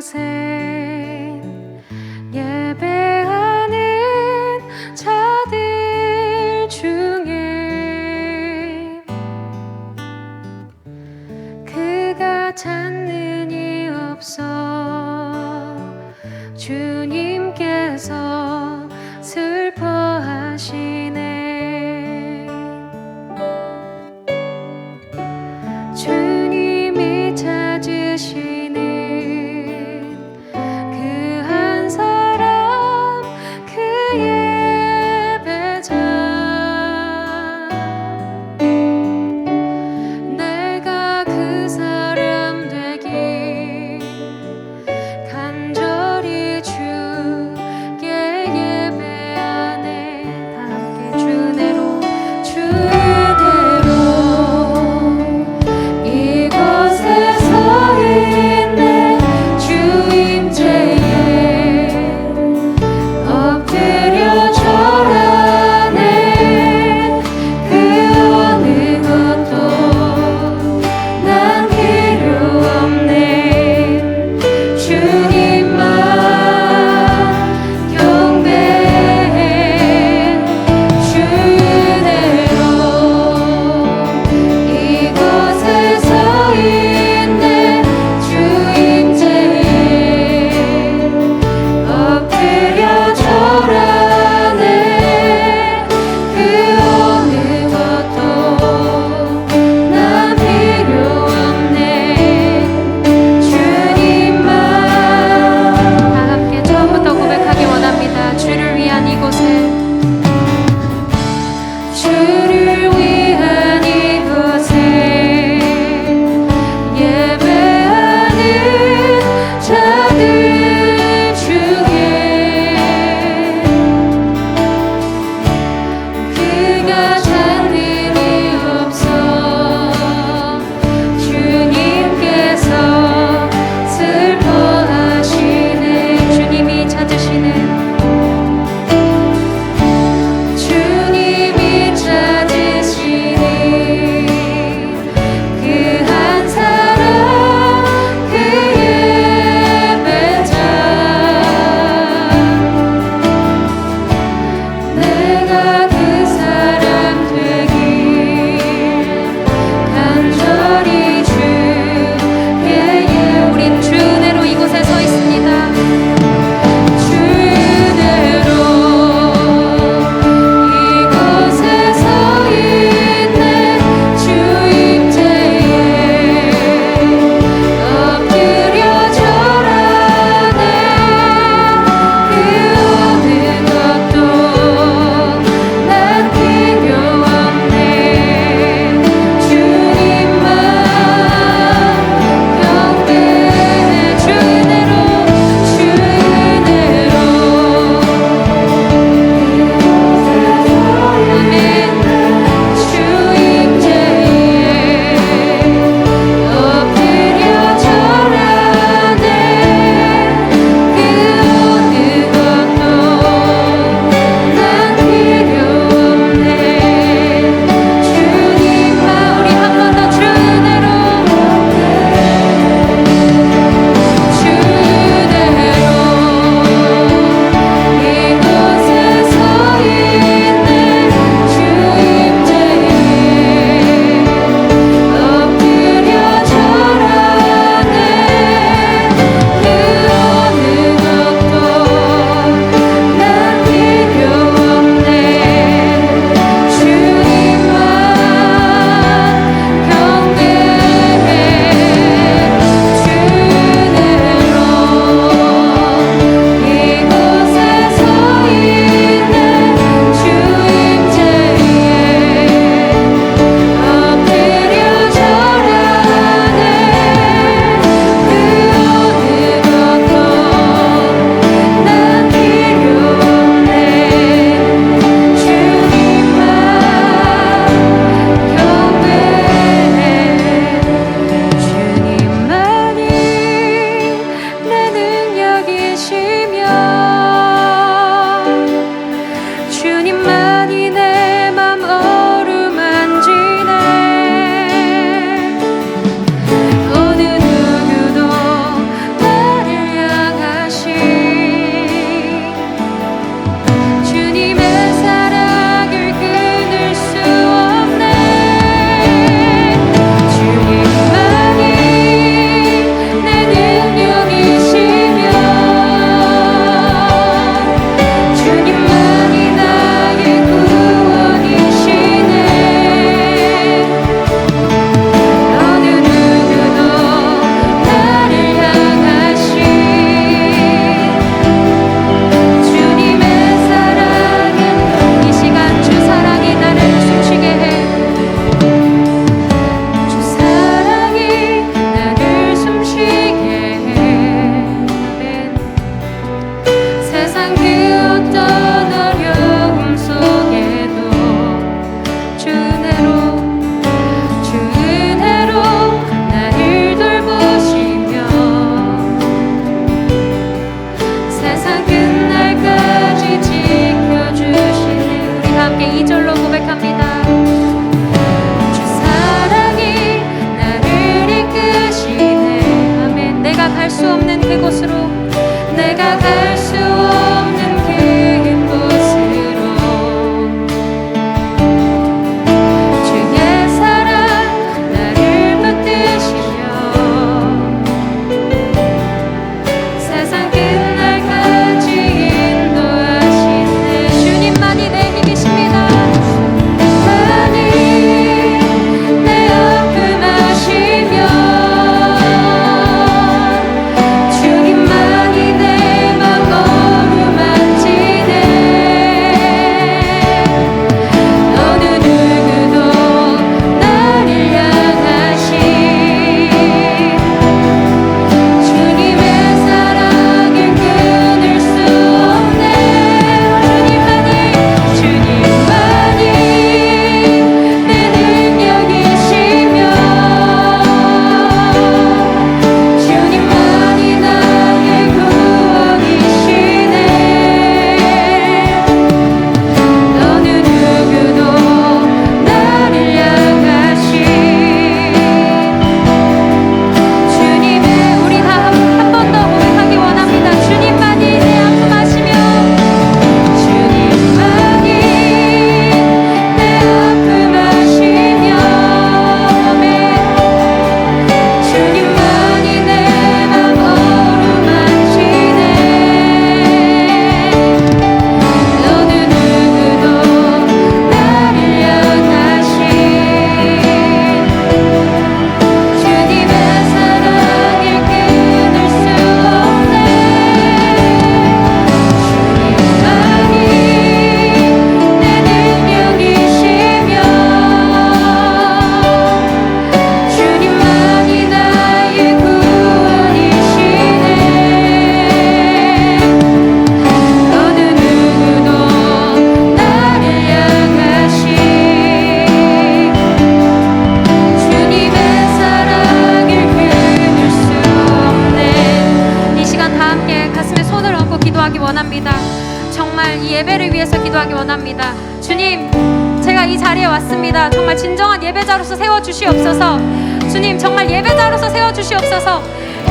곳에 예배하는 자들 중에 그가 찾는 이 없어 주님께서 슬퍼하시네. 주님이 찾으시는 그 한 사람, 그 예배자. 내가 그 사람 원합니다. 주님, 제가 이 자리에 왔습니다. 정말 진정한 예배자로서 세워주시옵소서. 주님, 정말 예배자로서 세워주시옵소서.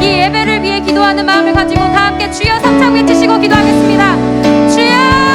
이 예배를 위해 기도하는 마음을 가지고 다 함께 주여 삼창 외치시고 기도하겠습니다. 주여!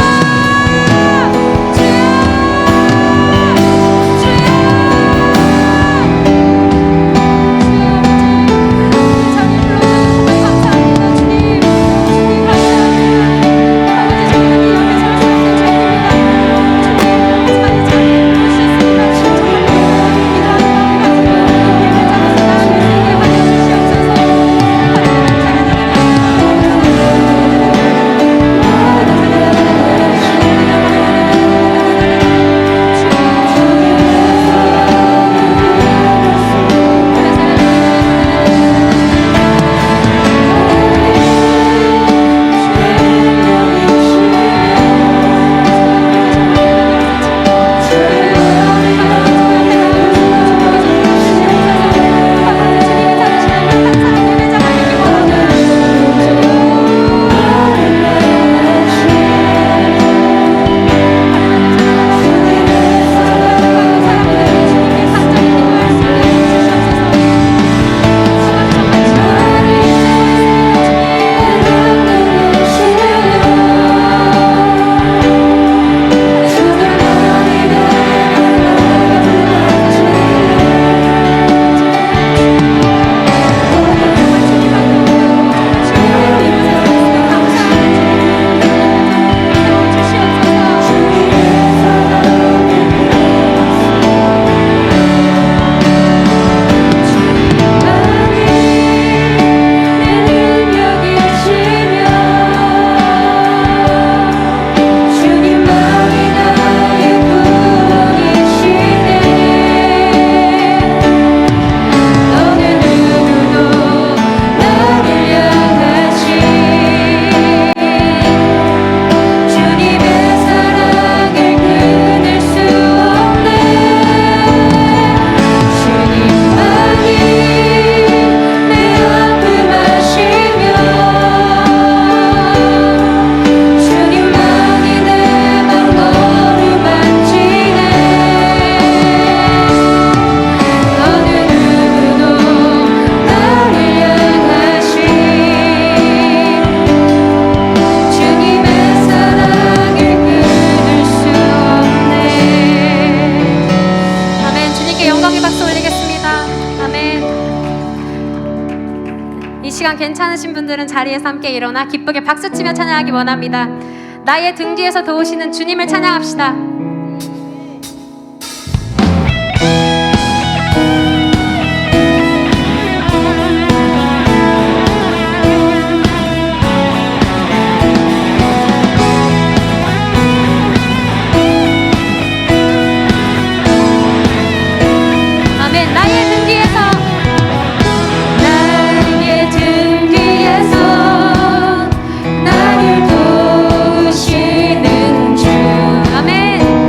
괜찮으신 분들은 자리에서 함께 일어나 기쁘게 박수치며 찬양하기 원합니다. 나의 등 뒤에서 도우시는 주님을 찬양합시다. 아멘.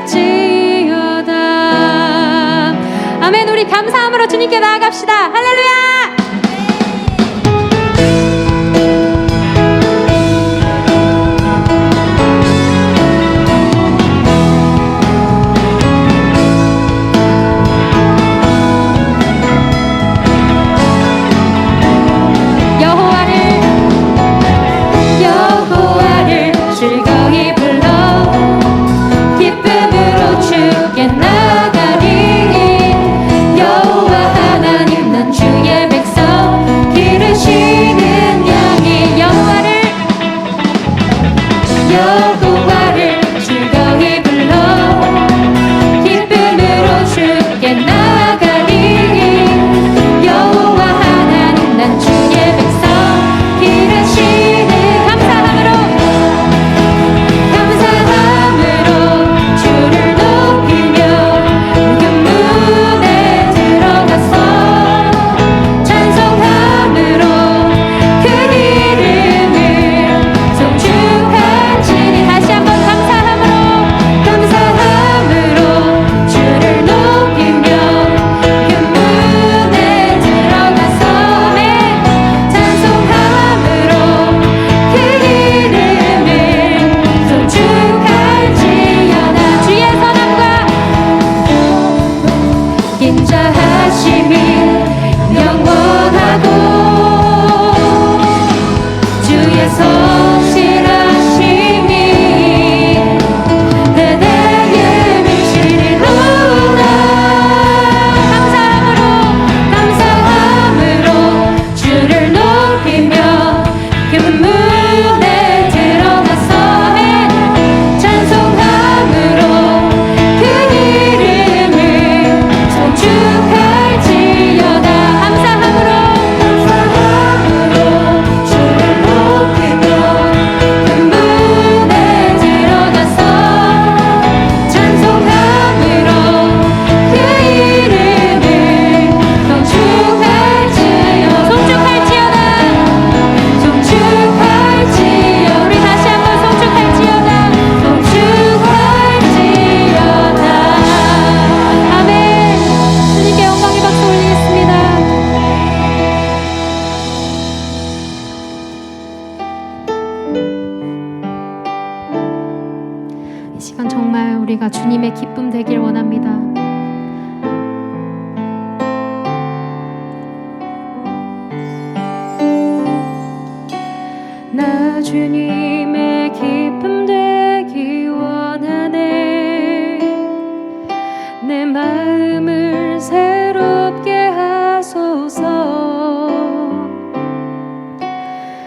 충족할지어다. 아멘. 우리 감사함으로 주님께 나아갑시다. 할렐루야. 여호와를 즐거이 불러 기쁨으로 주께 나가리. 여호와 하나님 난 주의 백성 기르시는 양이. 여호와를 즐거이 불러 기쁨으로 주께 나가리. 여호와 하나님 난 주의 백성 기르시는. 감사함으로 주를 높이며 그 문에 들어가서 찬송함으로 그 이름을 송축할지니. 다시 한번 감사함으로 주를 높이며 그 문에 들어가서 찬송함으로 그 이름을 송축할지어다. 주의 선함과 인자하심이 영원하고 주의 성실하심이 대대에 미치리로다. 감사함으로 주를 높이며 그 문에 들어가서 찬송함으로 그 이름을 송축할지어다. 감사함으로 주를 높이며 그 문에 들어가서 찬송함으로 그 이름을 송축할지어다. 우리 다시 한번 송축할지어다. 아멘. 주님께 영광의 박수 올리겠습니다. 이 시간 정말 우리가 주님의 기쁨 되길 원합니다. 나 주님의 기쁨 되기 원하네. 내 마음을 새롭게 하소서.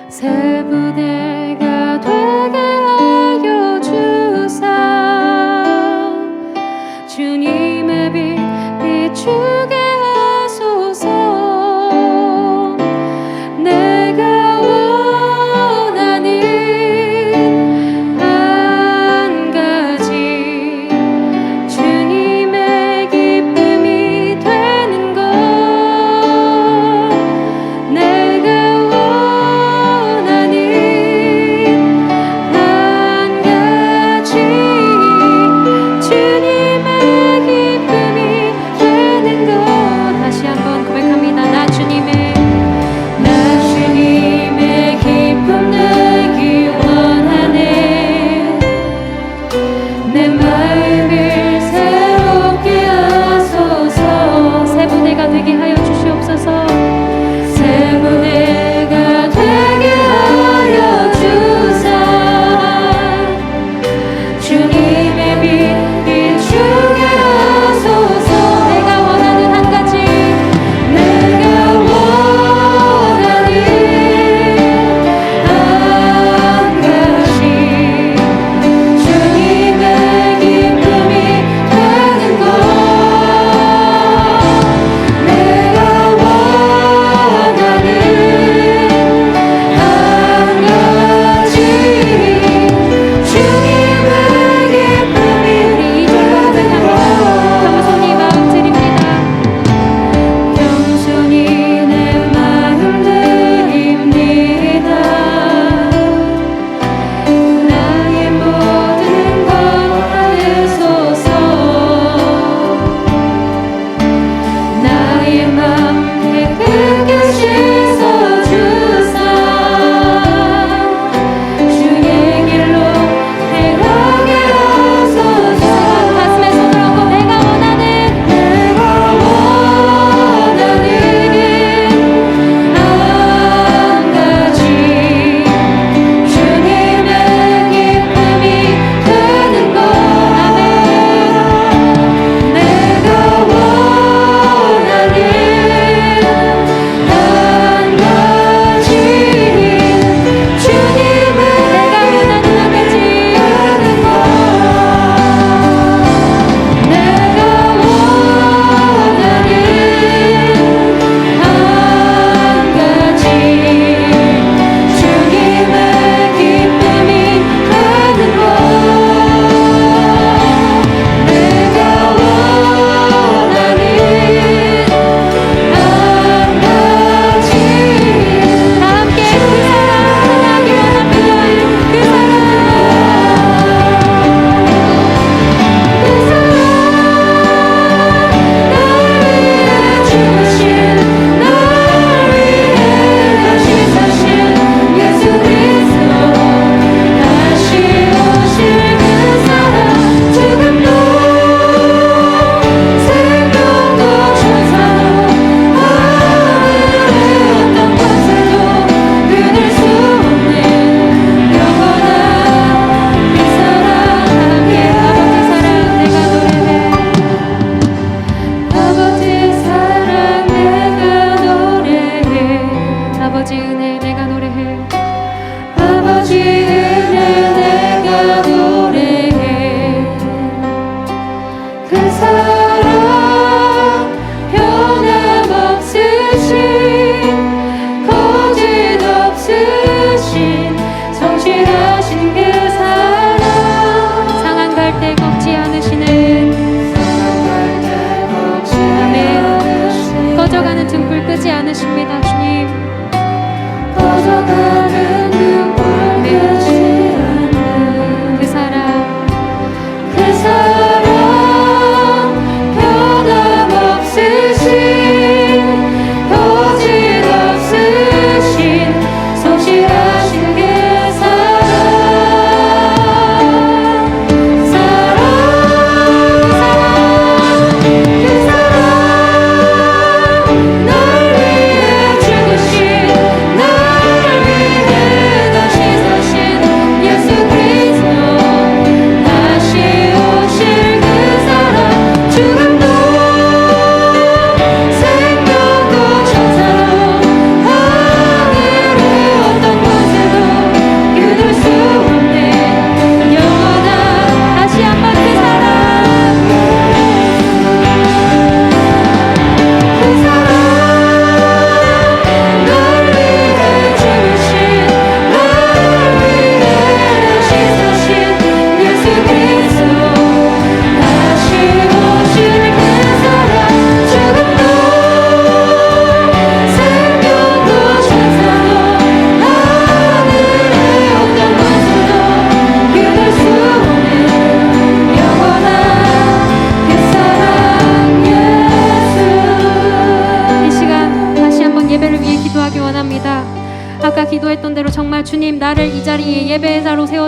새 부대가 되게 하여 주사. 주님의 빛 비추게 하소서. 내가 원하는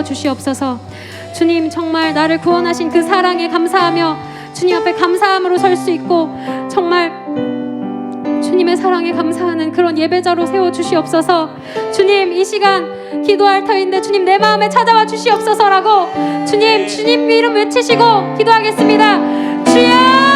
세워주시옵소서. 주님, 정말 나를 구원하신 그 사랑에 감사하며 주님 앞에 감사함으로 설 수 있고 정말 주님의 사랑에 감사하는 그런 예배자로 세워주시옵소서. 주님, 이 시간 기도할 터인데 주님 내 마음에 찾아와 주시옵소서라고 주님 이름 외치시고 기도하겠습니다. 주여!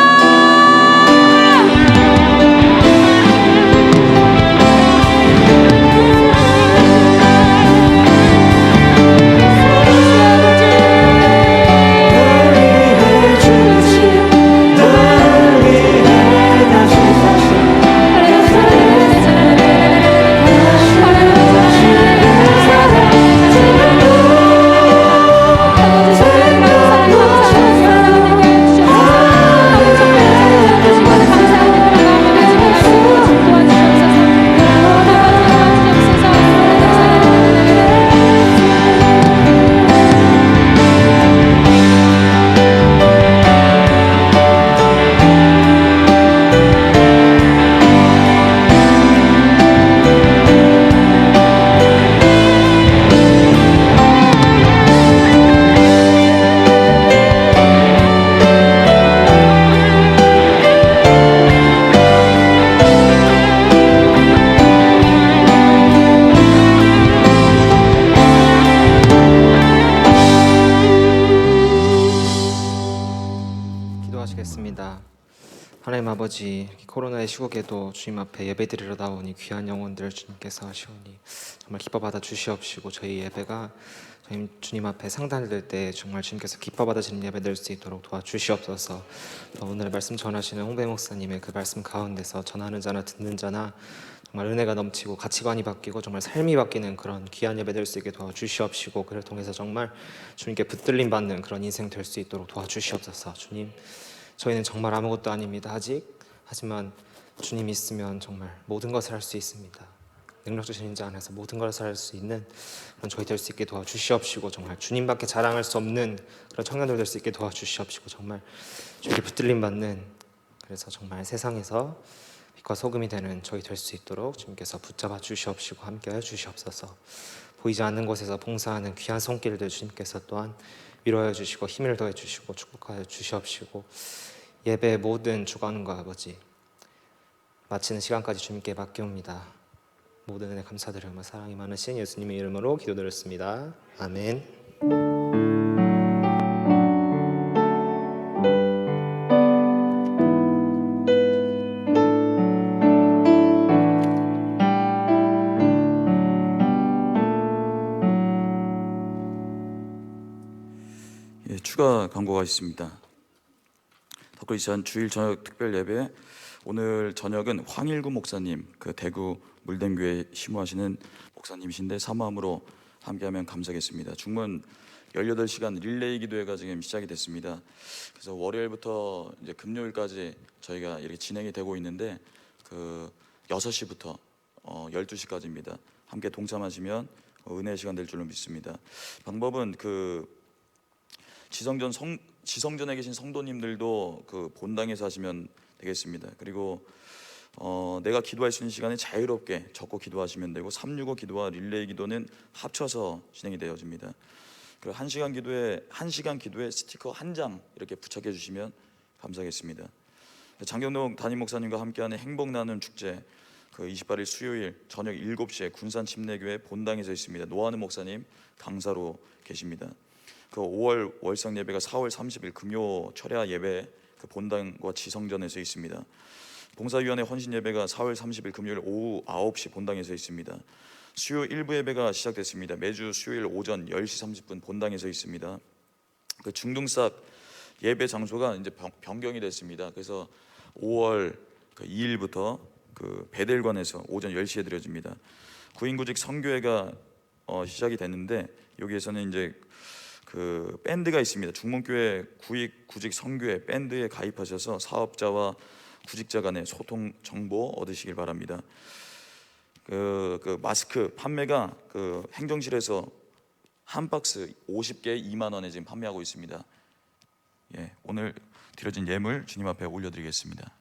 기도하시겠습니다. 하나님 아버지, 코로나의 시국에도 주님 앞에 예배드리러 나오니 귀한 영혼들 주님께서 하시오니 정말 기뻐 받아 주시옵시고 저희 예배가 주님 앞에 상달될 때 정말 주님께서 기뻐 받으시는 예배 될 수 있도록 도와주시옵소서. 오늘 말씀 전하시는 홍배 목사님의 그 말씀 가운데서 전하는 자나 듣는 자나 정말 은혜가 넘치고 가치관이 바뀌고 정말 삶이 바뀌는 그런 귀한 예배 될 수 있게 도와주시옵시고 그를 통해서 정말 주님께 붙들림 받는 그런 인생 될 수 있도록 도와주시옵소서. 주님, 저희는 정말 아무것도 아닙니다. 하지만 주님이 있으면 정말 모든 것을 할 수 있습니다. 능력 주신 자 안에서 모든 것을 할 수 있는 그런 저희 될 수 있게 도와주시옵시고 정말 주님밖에 자랑할 수 없는 그런 청년들 될 수 있게 도와주시옵시고 정말 주님께 붙들림 받는, 그래서 정말 세상에서 빛과 소금이 되는 저희 될 수 있도록 주님께서 붙잡아 주시옵시고 함께하여 주시옵소서. 보이지 않는 곳에서 봉사하는 귀한 손길들 주님께서 또한 위로하여 주시고 힘을 더해 주시고 축복하여 주시옵시고 예배의 모든 주관과 아버지 마치는 시간까지 주님께 맡겨옵니다. 모든 은혜 감사드리며 사랑이 많으신 예수님의 이름으로 기도드렸습니다. 아멘. 추가 광고가 있습니다. 덕크리스천 주일 저녁 특별 예배, 오늘 저녁은 황일구 목사님, 그 대구 물담교회 심호하시는 목사님이신데 사모함으로 함께하면 감사하겠습니다. 중문 18시간 릴레이 기도회가 지금 시작이 됐습니다. 그래서 월요일부터 이제 금요일까지 저희가 이렇게 진행이 되고 있는데 그 6시부터 12시까지입니다. 함께 동참하시면 은혜의 시간 될 줄로 믿습니다. 방법은 그 지성전에 계신 성도님들도 그 본당에서 하시면 되겠습니다. 그리고 내가 기도할 수 있는 시간에 자유롭게 적고 기도하시면 되고 365 기도와 릴레이 기도는 합쳐서 진행이 되어집니다. 그 1시간 기도에 스티커 1장 이렇게 부착해 주시면 감사하겠습니다. 장경동 담임 목사님과 함께하는 행복 나눔 축제, 그 28일 수요일 저녁 7시에 군산 침례교회 본당에서 있습니다. 노한우 목사님 강사로 계십니다. 그 5월 월상 예배가 4월 30일 금요 철야 예배 그 본당과 지성전에서 있습니다. 봉사위원회 헌신 예배가 4월 30일 금요일 오후 9시 본당에서 있습니다. 수요 1부 예배가 시작됐습니다. 매주 수요일 오전 10시 30분 본당에서 있습니다. 그 중등삽 예배 장소가 이제 변경이 됐습니다. 그래서 5월 2일부터 그 베델관에서 오전 10시에 드려집니다. 구인구직 선교회가 시작이 됐는데 여기에서는 이제 그 밴드가 있습니다. 중문교회 구직 선교회 밴드에 가입하셔서 사업자와 구직자 간의 소통 정보 얻으시길 바랍니다. 그 마스크 판매가 그 행정실에서 한 박스 50개 2만 원에 지금 판매하고 있습니다. 예, 오늘 드려진 예물 주님 앞에 올려드리겠습니다.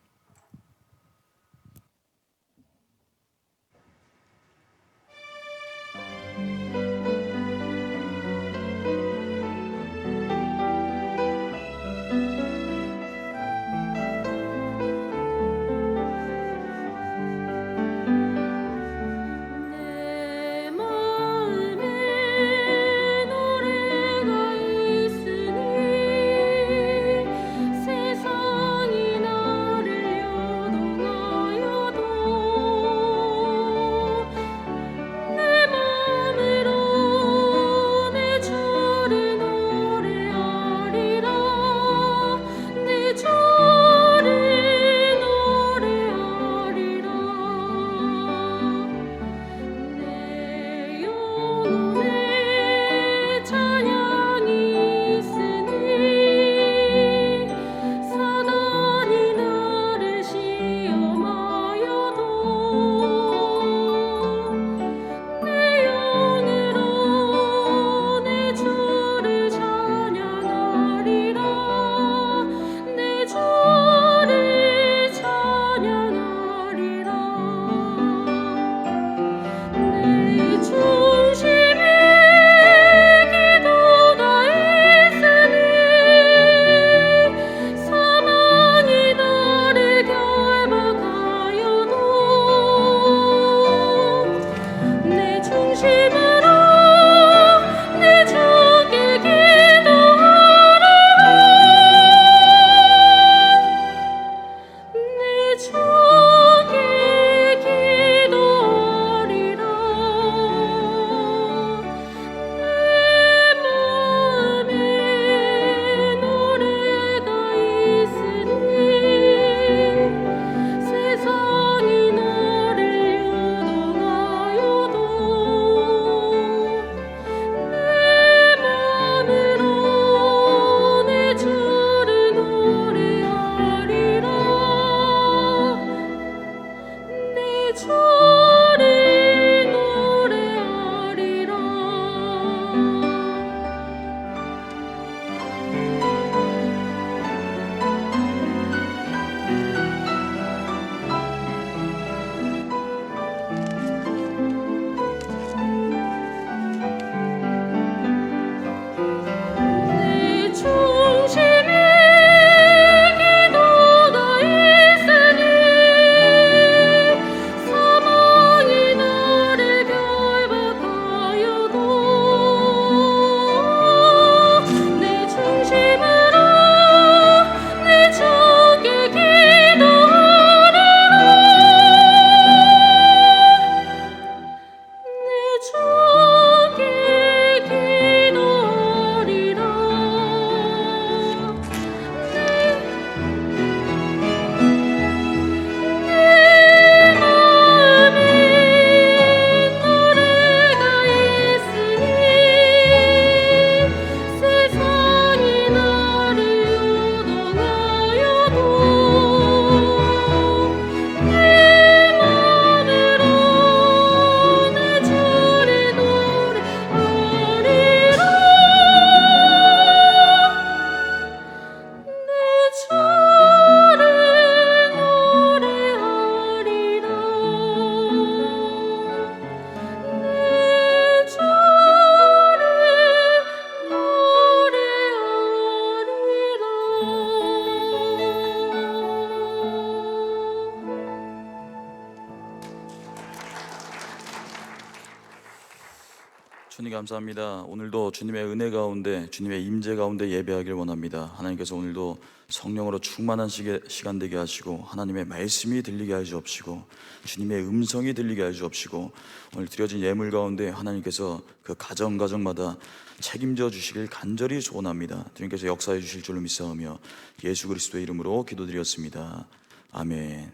감사합니다. 오늘도 주님의 은혜 가운데, 주님의 임재 가운데 예배하길 원합니다. 하나님께서 오늘도 성령으로 충만한 시간 되게 하시고, 하나님의 말씀이 들리게 하여 주옵시고, 주님의 음성이 들리게 하여 주옵시고, 오늘 드려진 예물 가운데 하나님께서 그 가정마다 책임져 주시길 간절히 소원합니다. 주님께서 역사해 주실 줄로 믿사오며 예수 그리스도의 이름으로 기도드렸습니다. 아멘.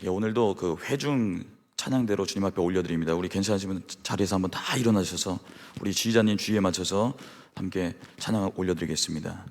예, 오늘도 그 회중 찬양대로 주님 앞에 올려드립니다. 우리 괜찮으시면 자리에서 한번 다 일어나셔서 우리 지휘자님 주의에 맞춰서 함께 찬양 올려드리겠습니다.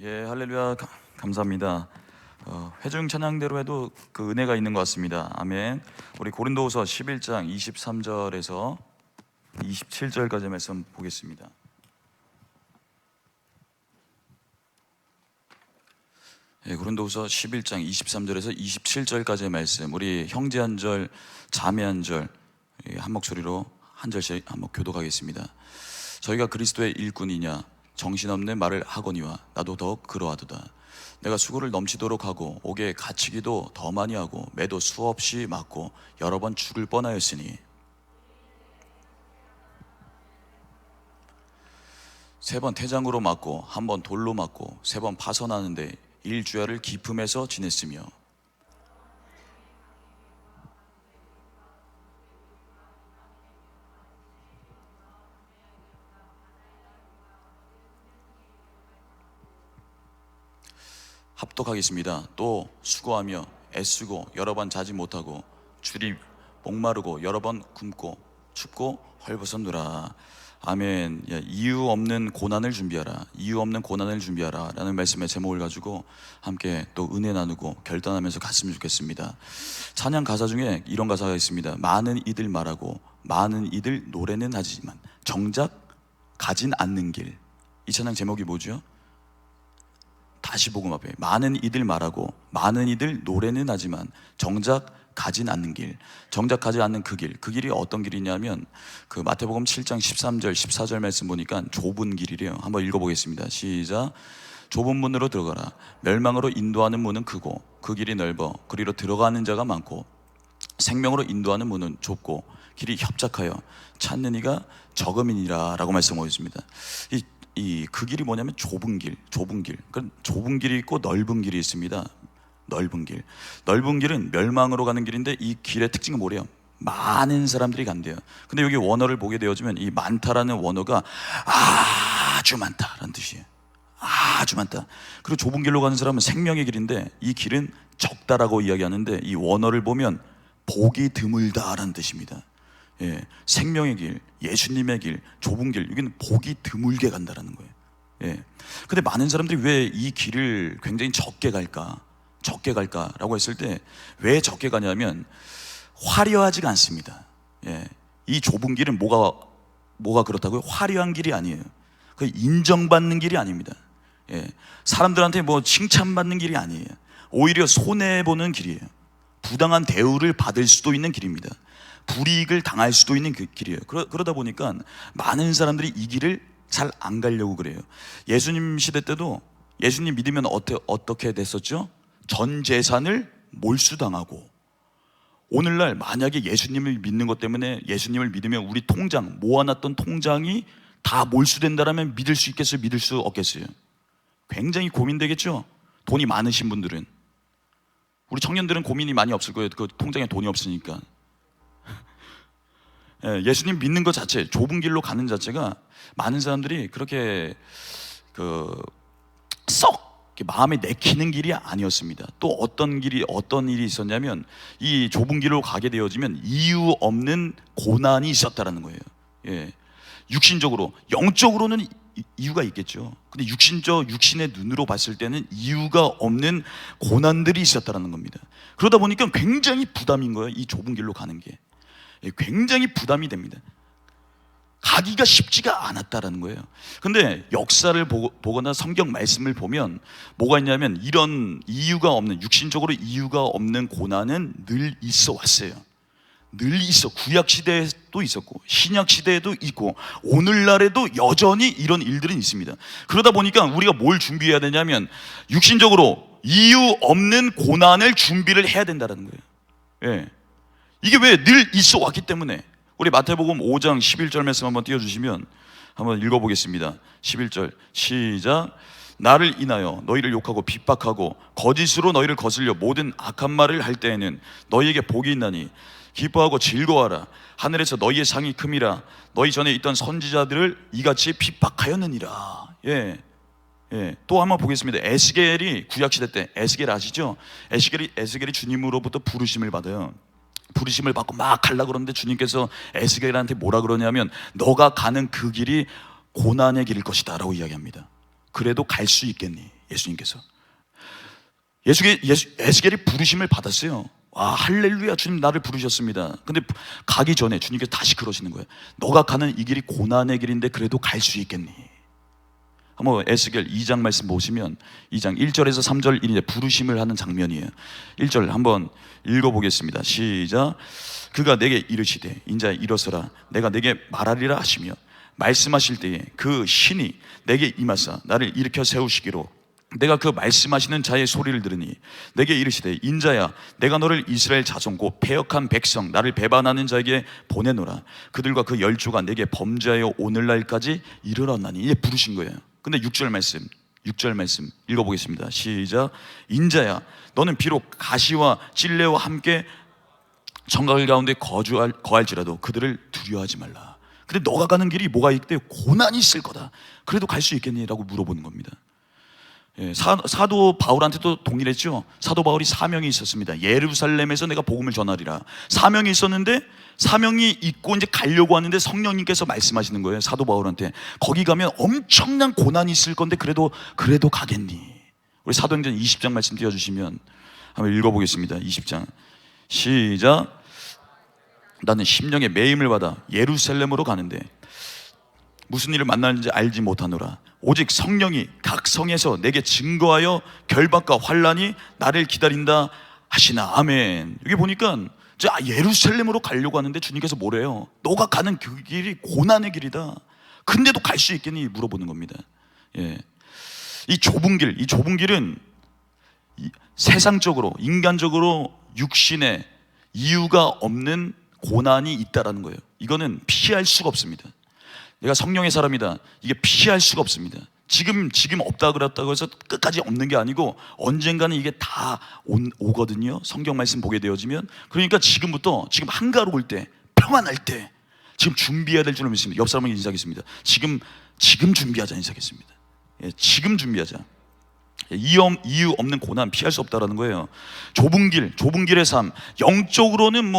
예, 할렐루야. 감사합니다. 회중 찬양대로 해도 그 은혜가 있는 것 같습니다. 아멘. 우리 고린도후서 11장 23절에서 27절까지 말씀 보겠습니다. 예, 고린도후서 11장 23절에서 27절까지의 말씀, 우리 형제 한 절, 자매 한 절, 한 목소리로 한 절씩 한번 교독하겠습니다. 저희가 그리스도의 일꾼이냐? 정신없는 말을 하거니와 나도 더욱 그러하도다. 내가 수고를 넘치도록 하고 옥에 갇히기도 더 많이 하고 매도 수없이 맞고 여러 번 죽을 뻔하였으니, 세 번 태장으로 맞고 한 번 돌로 맞고 세 번 파선하는데 일주야를 기품에서 지냈으며, 합독하겠습니다. 또 수고하며 애쓰고 여러 번 자지 못하고 주리 목마르고 여러 번 굶고 춥고 헐벗었노라. 아멘. 예, 이유 없는 고난을 준비하라. 이유 없는 고난을 준비하라 라는 말씀의 제목을 가지고 함께 또 은혜 나누고 결단하면서 갔으면 좋겠습니다. 찬양 가사 중에 이런 가사가 있습니다. 많은 이들 말하고 많은 이들 노래는 하지만 정작 가진 않는 길. 이 찬양 제목이 뭐죠? 다시 복음 앞에 많은 이들 말하고 많은 이들 노래는 하지만 정작 가진 않는 길, 정작 가지 않는 그 길이 어떤 길이냐면 그 마태복음 7장 13절 14절 말씀 보니까 좁은 길이래요. 한번 읽어보겠습니다. 시작. 좁은 문으로 들어가라. 멸망으로 인도하는 문은 크고 그 길이 넓어 그리로 들어가는 자가 많고 생명으로 인도하는 문은 좁고 길이 협착하여 찾는 이가 적음이니라 라고 말씀하고 있습니다. 그 길이 뭐냐면 좁은 길. 그러니까 좁은 길이 있고 넓은 길이 있습니다. 넓은 길은 멸망으로 가는 길인데 이 길의 특징은 뭐래요? 많은 사람들이 간대요. 근데 여기 원어를 보게 되어지면 이 많다라는 원어가 아주 많다라는 뜻이에요. 아주 많다. 그리고 좁은 길로 가는 사람은 생명의 길인데 이 길은 적다라고 이야기하는데 이 원어를 보면 복이 드물다라는 뜻입니다. 예, 생명의 길, 예수님의 길, 좁은 길, 여기는 복이 드물게 간다라는 거예요. 예. 근데 많은 사람들이 왜 이 길을 굉장히 적게 갈까라고 했을 때 왜 적게 가냐면 화려하지가 않습니다. 예. 이 좁은 길은 뭐가 그렇다고요? 화려한 길이 아니에요. 그 인정받는 길이 아닙니다. 예. 사람들한테 뭐 칭찬받는 길이 아니에요. 오히려 손해보는 길이에요. 부당한 대우를 받을 수도 있는 길입니다. 불이익을 당할 수도 있는 그 길이에요. 그러다 보니까 많은 사람들이 이 길을 잘 안 가려고 그래요. 예수님 시대 때도 예수님 믿으면 어떻게 됐었죠? 전 재산을 몰수당하고, 오늘날 만약에 예수님을 믿는 것 때문에 예수님을 믿으면 우리 통장, 모아놨던 통장이 다 몰수된다라면 믿을 수 있겠어요? 믿을 수 없겠어요? 굉장히 고민되겠죠? 돈이 많으신 분들은. 우리 청년들은 고민이 많이 없을 거예요. 그 통장에 돈이 없으니까. 예수님 믿는 것 자체, 좁은 길로 가는 자체가 많은 사람들이 그렇게 썩 마음에 내키는 길이 아니었습니다. 또 어떤 일이 있었냐면 이 좁은 길로 가게 되어지면 이유 없는 고난이 있었다라는 거예요. 예. 육신적으로, 영적으로는 이유가 있겠죠. 근데 육신의 눈으로 봤을 때는 이유가 없는 고난들이 있었다라는 겁니다. 그러다 보니까 굉장히 부담인 거예요. 이 좁은 길로 가는 게 굉장히 부담이 됩니다. 가기가 쉽지가 않았다라는 거예요. 근데 역사를 보거나 성경 말씀을 보면 뭐가 있냐면 이런 이유가 없는, 육신적으로 이유가 없는 고난은 늘 있어 왔어요. 늘 있어. 구약 시대에도 있었고 신약 시대에도 있고 오늘날에도 여전히 이런 일들은 있습니다. 그러다 보니까 우리가 뭘 준비해야 되냐면 육신적으로 이유 없는 고난을 준비를 해야 된다는 거예요. 예. 이게 왜 늘 있어 왔기 때문에. 우리 마태복음 5장 11절 말씀 한번 띄워주시면 한번 읽어보겠습니다. 11절 시작. 나를 인하여 너희를 욕하고 핍박하고 거짓으로 너희를 거슬려 모든 악한 말을 할 때에는 너희에게 복이 있나니 기뻐하고 즐거워하라. 하늘에서 너희의 상이 큼이라. 너희 전에 있던 선지자들을 이같이 핍박하였느니라. 예. 또 한번 보겠습니다. 에스겔이 구약시대 때, 에스겔 아시죠? 에스겔이 주님으로부터 부르심을 받아요. 부르심을 받고 막 가려고 그러는데 주님께서 에스겔한테 뭐라 그러냐면 너가 가는 그 길이 고난의 길일 것이다 라고 이야기합니다. 그래도 갈 수 있겠니? 예수님께서 에스겔이 부르심을 받았어요. 와, 할렐루야, 주님 나를 부르셨습니다. 근데 가기 전에 주님께서 다시 그러시는 거예요. 너가 가는 이 길이 고난의 길인데 그래도 갈 수 있겠니? 한번 에스겔 2장 말씀 보시면 2장 1절에서 3절 이제 부르심을 하는 장면이에요. 1절 한번 읽어보겠습니다. 시작. 그가 내게 이르시되 인자야 일어서라. 내가 내게 말하리라 하시며 말씀하실 때에 그 신이 내게 임하사 나를 일으켜 세우시기로 내가 그 말씀하시는 자의 소리를 들으니 내게 이르시되 인자야 내가 너를 이스라엘 자손 곧 패역한 백성 나를 배반하는 자에게 보내노라. 그들과 그 열조가 내게 범죄하여 오늘날까지 이르렀나니. 이제 부르신 거예요. 근데 6절 말씀 읽어보겠습니다. 시작. 인자야 너는 비록 가시와 찔레와 함께 정갈 가운데 거할지라도 그들을 두려워하지 말라. 근데 너가 가는 길이 뭐가 있대? 고난이 있을 거다. 그래도 갈 수 있겠니? 라고 물어보는 겁니다. 예, 사도 바울한테도 동일했죠. 사도 바울이 사명이 있었습니다. 예루살렘에서 내가 복음을 전하리라. 사명이 있었는데 사명이 있고 이제 가려고 하는데 성령님께서 말씀하시는 거예요. 사도 바울한테 거기 가면 엄청난 고난이 있을 건데 그래도 가겠니? 우리 사도행전 20장 말씀 띄워주시면 한번 읽어보겠습니다. 20장 시작. 나는 심령의 매임을 받아 예루살렘으로 가는데 무슨 일을 만나는지 알지 못하노라. 오직 성령이 각 성에서 내게 증거하여 결박과 환란이 나를 기다린다 하시나. 아멘. 여기 보니까 예루살렘으로 가려고 하는데 주님께서 뭐래요? 너가 가는 그 길이 고난의 길이다. 근데도 갈 수 있겠니? 물어보는 겁니다. 예. 이 좁은 길은 세상적으로 인간적으로 육신에 이유가 없는 고난이 있다라는 거예요. 이거는 피할 수가 없습니다. 내가 성령의 사람이다. 이게 피할 수가 없습니다. 지금 없다 그랬다고 해서 끝까지 없는 게 아니고 언젠가는 이게 다 오거든요. 성경 말씀 보게 되어지면. 그러니까 지금 한가로울 때, 평안할 때 지금 준비해야 될 줄로 믿습니다. 옆 사람에게 인사하겠습니다. 지금 준비하자 인사하겠습니다. 예, 지금 준비하자. 이유 없는 고난 피할 수 없다라는 거예요. 좁은 길의 삶. 영적으로는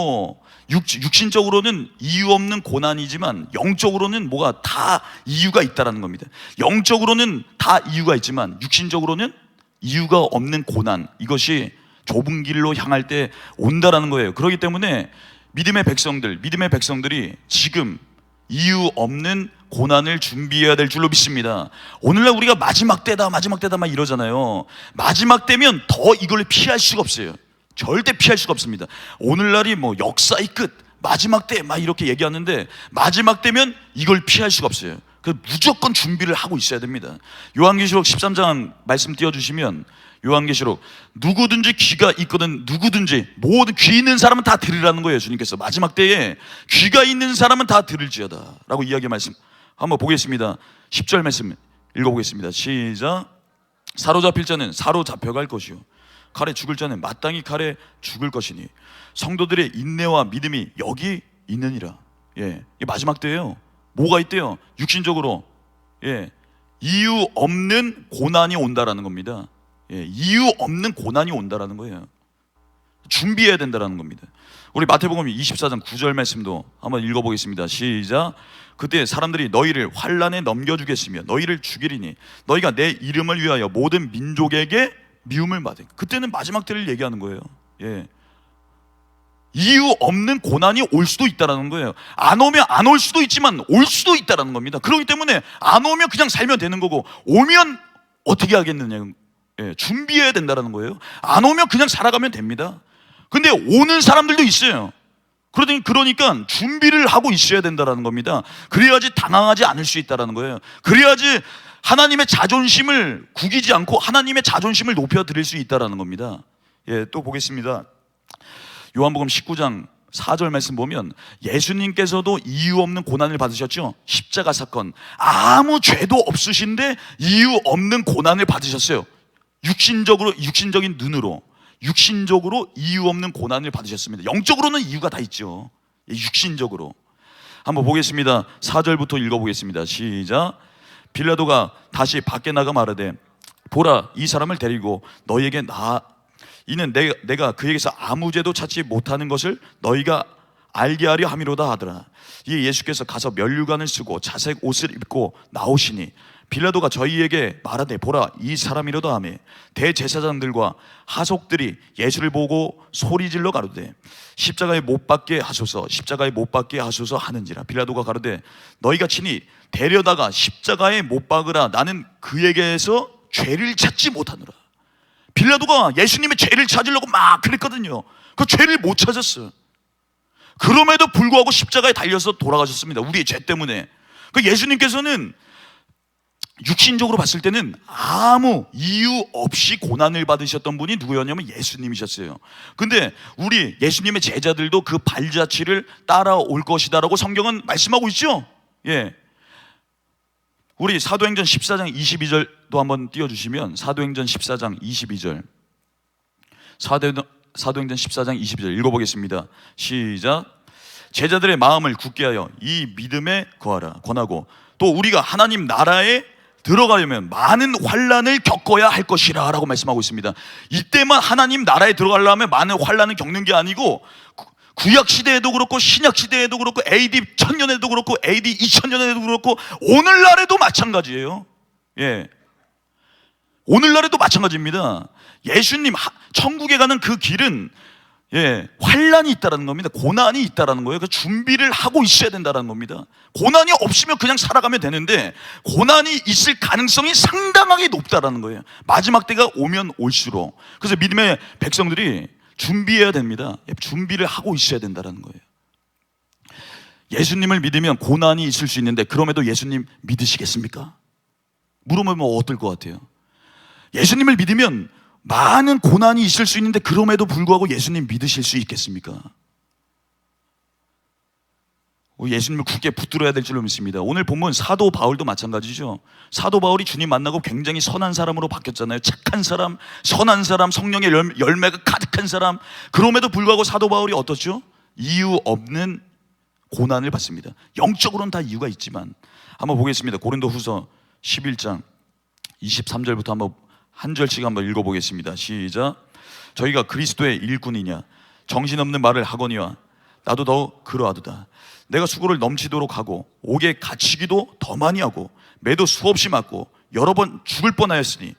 육신적으로는 이유 없는 고난이지만 영적으로는 뭐가 다 이유가 있다라는 겁니다. 영적으로는 다 이유가 있지만 육신적으로는 이유가 없는 고난, 이것이 좁은 길로 향할 때 온다라는 거예요. 그렇기 때문에 믿음의 백성들이 지금 이유 없는 고난을 준비해야 될 줄로 믿습니다. 오늘날 우리가 마지막 때다 막 이러잖아요. 마지막 때면 더 이걸 피할 수가 없어요. 절대 피할 수가 없습니다. 오늘날이 역사의 끝, 마지막 때 막 이렇게 얘기하는데 마지막 때면 이걸 피할 수가 없어요. 그래서 무조건 준비를 하고 있어야 됩니다. 요한계시록 13장 말씀 띄워주시면, 요한계시록 누구든지 귀가 있거든, 누구든지 모든 귀 있는 사람은 다 들으라는 거예요. 주님께서 마지막 때에 귀가 있는 사람은 다 들을지어다 라고 이야기 말씀 한번 보겠습니다. 10절 말씀 읽어보겠습니다. 시작. 사로잡힐 자는 사로잡혀갈 것이요 칼에 죽을 자는 마땅히 칼에 죽을 것이니 성도들의 인내와 믿음이 여기 있느니라. 예, 이 마지막 때예요. 뭐가 있대요? 육신적으로 이유 없는 고난이 온다라는 겁니다. 이유 없는 고난이 온다라는 거예요. 준비해야 된다라는 겁니다. 우리 마태복음 24장 9절 말씀도 한번 읽어보겠습니다. 시작. 그때 사람들이 너희를 환란에 넘겨주겠으며 너희를 죽이리니 너희가 내 이름을 위하여 모든 민족에게 미움을 받으니. 그때는 마지막 때를 얘기하는 거예요. 이유 없는 고난이 올 수도 있다라는 거예요. 안 오면 안 올 수도 있지만 올 수도 있다라는 겁니다. 그렇기 때문에 안 오면 그냥 살면 되는 거고, 오면 어떻게 하겠느냐. 준비해야 된다라는 거예요. 안 오면 그냥 살아가면 됩니다. 근데 오는 사람들도 있어요. 그러니까 준비를 하고 있어야 된다라는 겁니다. 그래야지 당황하지 않을 수 있다라는 거예요. 그래야지 하나님의 자존심을 구기지 않고 하나님의 자존심을 높여드릴 수 있다라는 겁니다. 또 보겠습니다. 요한복음 19장 4절 말씀 보면 예수님께서도 이유 없는 고난을 받으셨죠. 십자가 사건, 아무 죄도 없으신데 이유 없는 고난을 받으셨어요. 육신적인 눈으로, 육신적으로 이유 없는 고난을 받으셨습니다. 영적으로는 이유가 다 있죠. 육신적으로 한번 보겠습니다. 4절부터 읽어보겠습니다. 시작. 빌라도가 다시 밖에 나가 말하되 보라, 이 사람을 데리고 너희에게 이는 내가 그에게서 아무 죄도 찾지 못하는 것을 너희가 알게 하려 함이로다 하더라. 이에 예수께서 가서 면류관을 쓰고 자색 옷을 입고 나오시니 빌라도가 저희에게 말하되 보라, 이 사람이로다 하며 대제사장들과 하속들이 예수를 보고 소리질러 가로되 십자가에 못 박게 하소서, 십자가에 못 박게 하소서 하는지라. 빌라도가 가로되 너희가 친히 데려다가 십자가에 못 박으라. 나는 그에게서 죄를 찾지 못하노라. 빌라도가 예수님의 죄를 찾으려고 막 그랬거든요. 그 죄를 못 찾았어요. 그럼에도 불구하고 십자가에 달려서 돌아가셨습니다. 우리의 죄 때문에. 그 예수님께서는 육신적으로 봤을 때는 아무 이유 없이 고난을 받으셨던 분이 누구였냐면 예수님이셨어요. 근데 우리 예수님의 제자들도 그 발자취를 따라올 것이다라고 성경은 말씀하고 있죠. 우리 사도행전 14장 22절도 한번 띄워주시면, 사도행전 14장 22절, 사도행전 14장 22절 읽어보겠습니다. 시작. 제자들의 마음을 굳게 하여 이 믿음에 거하라 권하고 또 우리가 하나님 나라에 들어가려면 많은 환난을 겪어야 할 것이라 라고 말씀하고 있습니다. 이때만 하나님 나라에 들어가려면 많은 환난을 겪는 게 아니고 구약 시대에도 그렇고 신약 시대에도 그렇고 AD 1000년에도 그렇고 AD 2000년에도 그렇고 오늘날에도 마찬가지예요. 예, 오늘날에도 마찬가지입니다. 예수님 천국에 가는 그 길은 환난이 있다라는 겁니다. 고난이 있다라는 거예요. 그 준비를 하고 있어야 된다라는 겁니다. 고난이 없으면 그냥 살아가면 되는데 고난이 있을 가능성이 상당하게 높다라는 거예요. 마지막 때가 오면 올수록. 그래서 믿음의 백성들이 준비해야 됩니다. 준비를 하고 있어야 된다라는 거예요. 예수님을 믿으면 고난이 있을 수 있는데 그럼에도 예수님 믿으시겠습니까? 물어보면 어떨 것 같아요? 예수님을 믿으면 많은 고난이 있을 수 있는데 그럼에도 불구하고 예수님 믿으실 수 있겠습니까? 예수님을 굳게 붙들어야 될 줄로 믿습니다. 오늘 본문 사도 바울도 마찬가지죠. 사도 바울이 주님 만나고 굉장히 선한 사람으로 바뀌었잖아요. 착한 사람, 선한 사람, 성령의 열매가 가득한 사람. 그럼에도 불구하고 사도 바울이 어떻죠? 이유 없는 고난을 받습니다. 영적으로는 다 이유가 있지만 한번 보겠습니다. 고린도후서 11장 23절부터 한번 한 절씩 한번 읽어보겠습니다. 시작. 저희가 그리스도의 일꾼이냐 정신없는 말을 하거니와 나도 더욱 그러하도다. 내가 수고를 넘치도록 하고 옥에 갇히기도 더 많이 하고 매도 수없이 맞고 여러 번 죽을 뻔하였으니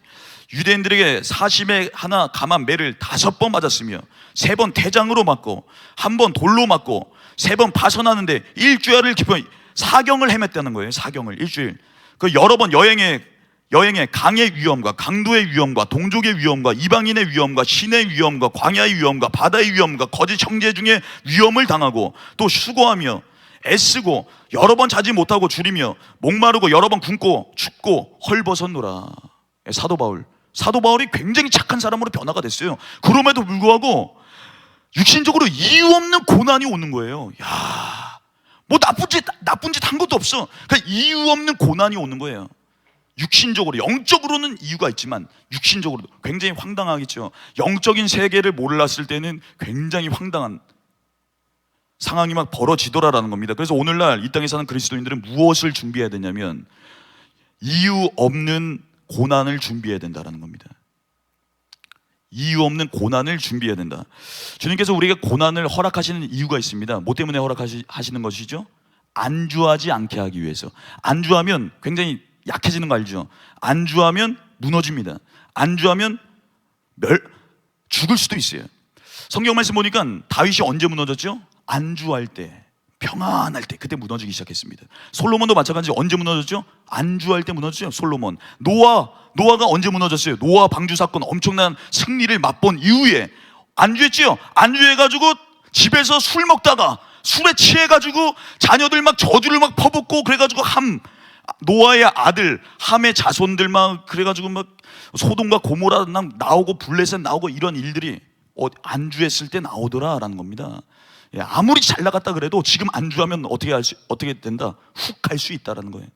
유대인들에게 사심에 하나 감한 매를 5번 맞았으며 3번 태장으로 맞고 1번 돌로 맞고 3번 파선하는데 일주일을 깊어 사경을 헤맸다는 거예요. 사경을 일주일. 그 여러 번 여행에 강의 위험과 강도의 위험과 동족의 위험과 이방인의 위험과 신의 위험과 광야의 위험과 바다의 위험과 거짓 형제 중에 위험을 당하고 또 수고하며 애쓰고 여러 번 자지 못하고 줄이며 목마르고 여러 번 굶고 춥고 헐벗었노라. 사도 바울이 굉장히 착한 사람으로 변화가 됐어요. 그럼에도 불구하고 육신적으로 이유 없는 고난이 오는 거예요. 야, 뭐 나쁜 짓 한 것도 없어. 그냥 이유 없는 고난이 오는 거예요. 육신적으로, 영적으로는 이유가 있지만 육신적으로도 굉장히 황당하겠죠. 영적인 세계를 몰랐을 때는 굉장히 황당한 상황이 막 벌어지더라라는 겁니다. 그래서 오늘날 이 땅에 사는 그리스도인들은 무엇을 준비해야 되냐면 이유 없는 고난을 준비해야 된다는 겁니다. 이유 없는 고난을 준비해야 된다. 주님께서 우리에게 고난을 허락하시는 이유가 있습니다. 뭐 때문에 허락하시는 것이죠? 안주하지 않게 하기 위해서. 안주하면 굉장히 약해지는 거 알죠? 안주하면 무너집니다. 안주하면 죽을 수도 있어요. 성경 말씀 보니까 다윗이 언제 무너졌죠? 안주할 때, 평안할 때, 그때 무너지기 시작했습니다. 솔로몬도 마찬가지. 언제 무너졌죠? 안주할 때 무너졌죠. 솔로몬. 노아가 언제 무너졌어요? 노아 방주 사건 엄청난 승리를 맛본 이후에 안주했지요. 안주해가지고 집에서 술 먹다가 술에 취해가지고 자녀들 막 저주를 막 퍼붓고 그래가지고 노아의 아들 함의 자손들 막 그래가지고 막 소돔과 고모라 나오고 블레셋 나오고 이런 일들이 안주했을 때 나오더라라는 겁니다. 아무리 잘 나갔다 그래도 지금 안주하면 어떻게 된다? 훅 갈 수 있다라는 거예요.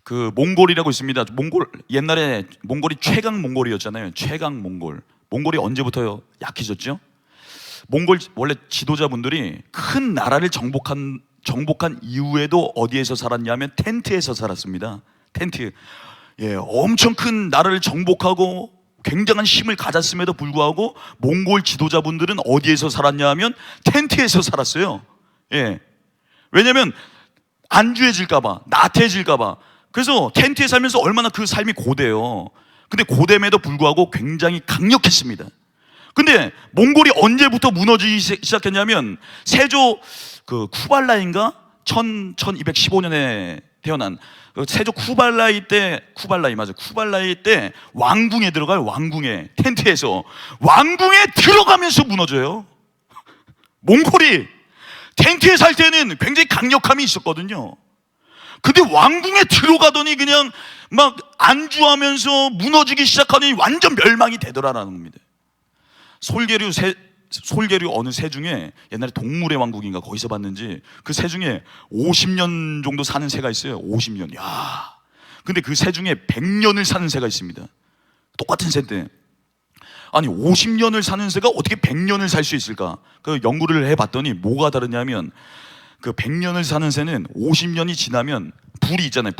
그 몽골이라고 있습니다. 옛날에 몽골이 최강 몽골이었잖아요. 최강 몽골. 몽골이 언제부터 약해졌죠? 몽골 원래 지도자분들이 큰 나라를 정복한 이후에도 어디에서 살았냐면 텐트에서 살았습니다. 텐트. 엄청 큰 나라를 정복하고 굉장한 힘을 가졌음에도 불구하고 몽골 지도자분들은 어디에서 살았냐 하면 텐트에서 살았어요. 왜냐하면 안주해질까봐, 나태해질까봐. 그래서 텐트에 살면서 얼마나 그 삶이 고돼요. 근데 고됨에도 불구하고 굉장히 강력했습니다. 근데 몽골이 언제부터 무너지기 시작했냐면 세조 쿠발라인가 1215년에 태어난 세조 쿠발라이 때 왕궁에 들어가요. 왕궁에 텐트에서 왕궁에 들어가면서 무너져요. 몽골이 텐트에 살 때는 굉장히 강력함이 있었거든요. 근데 왕궁에 들어가더니 그냥 막 안주하면서 무너지기 시작하니 완전 멸망이 되더라라는 겁니다. 솔계류 어느 새 중에 옛날에 동물의 왕국인가 거기서 봤는지 그 새 중에 50년 정도 사는 새가 있어요. 50년. 야. 근데 그 새 중에 100년을 사는 새가 있습니다. 똑같은 새인데. 아니 50년을 사는 새가 어떻게 100년을 살 수 있을까? 그 연구를 해봤더니 뭐가 다르냐면 그 100년을 사는 새는 50년이 지나면 불이 있잖아요.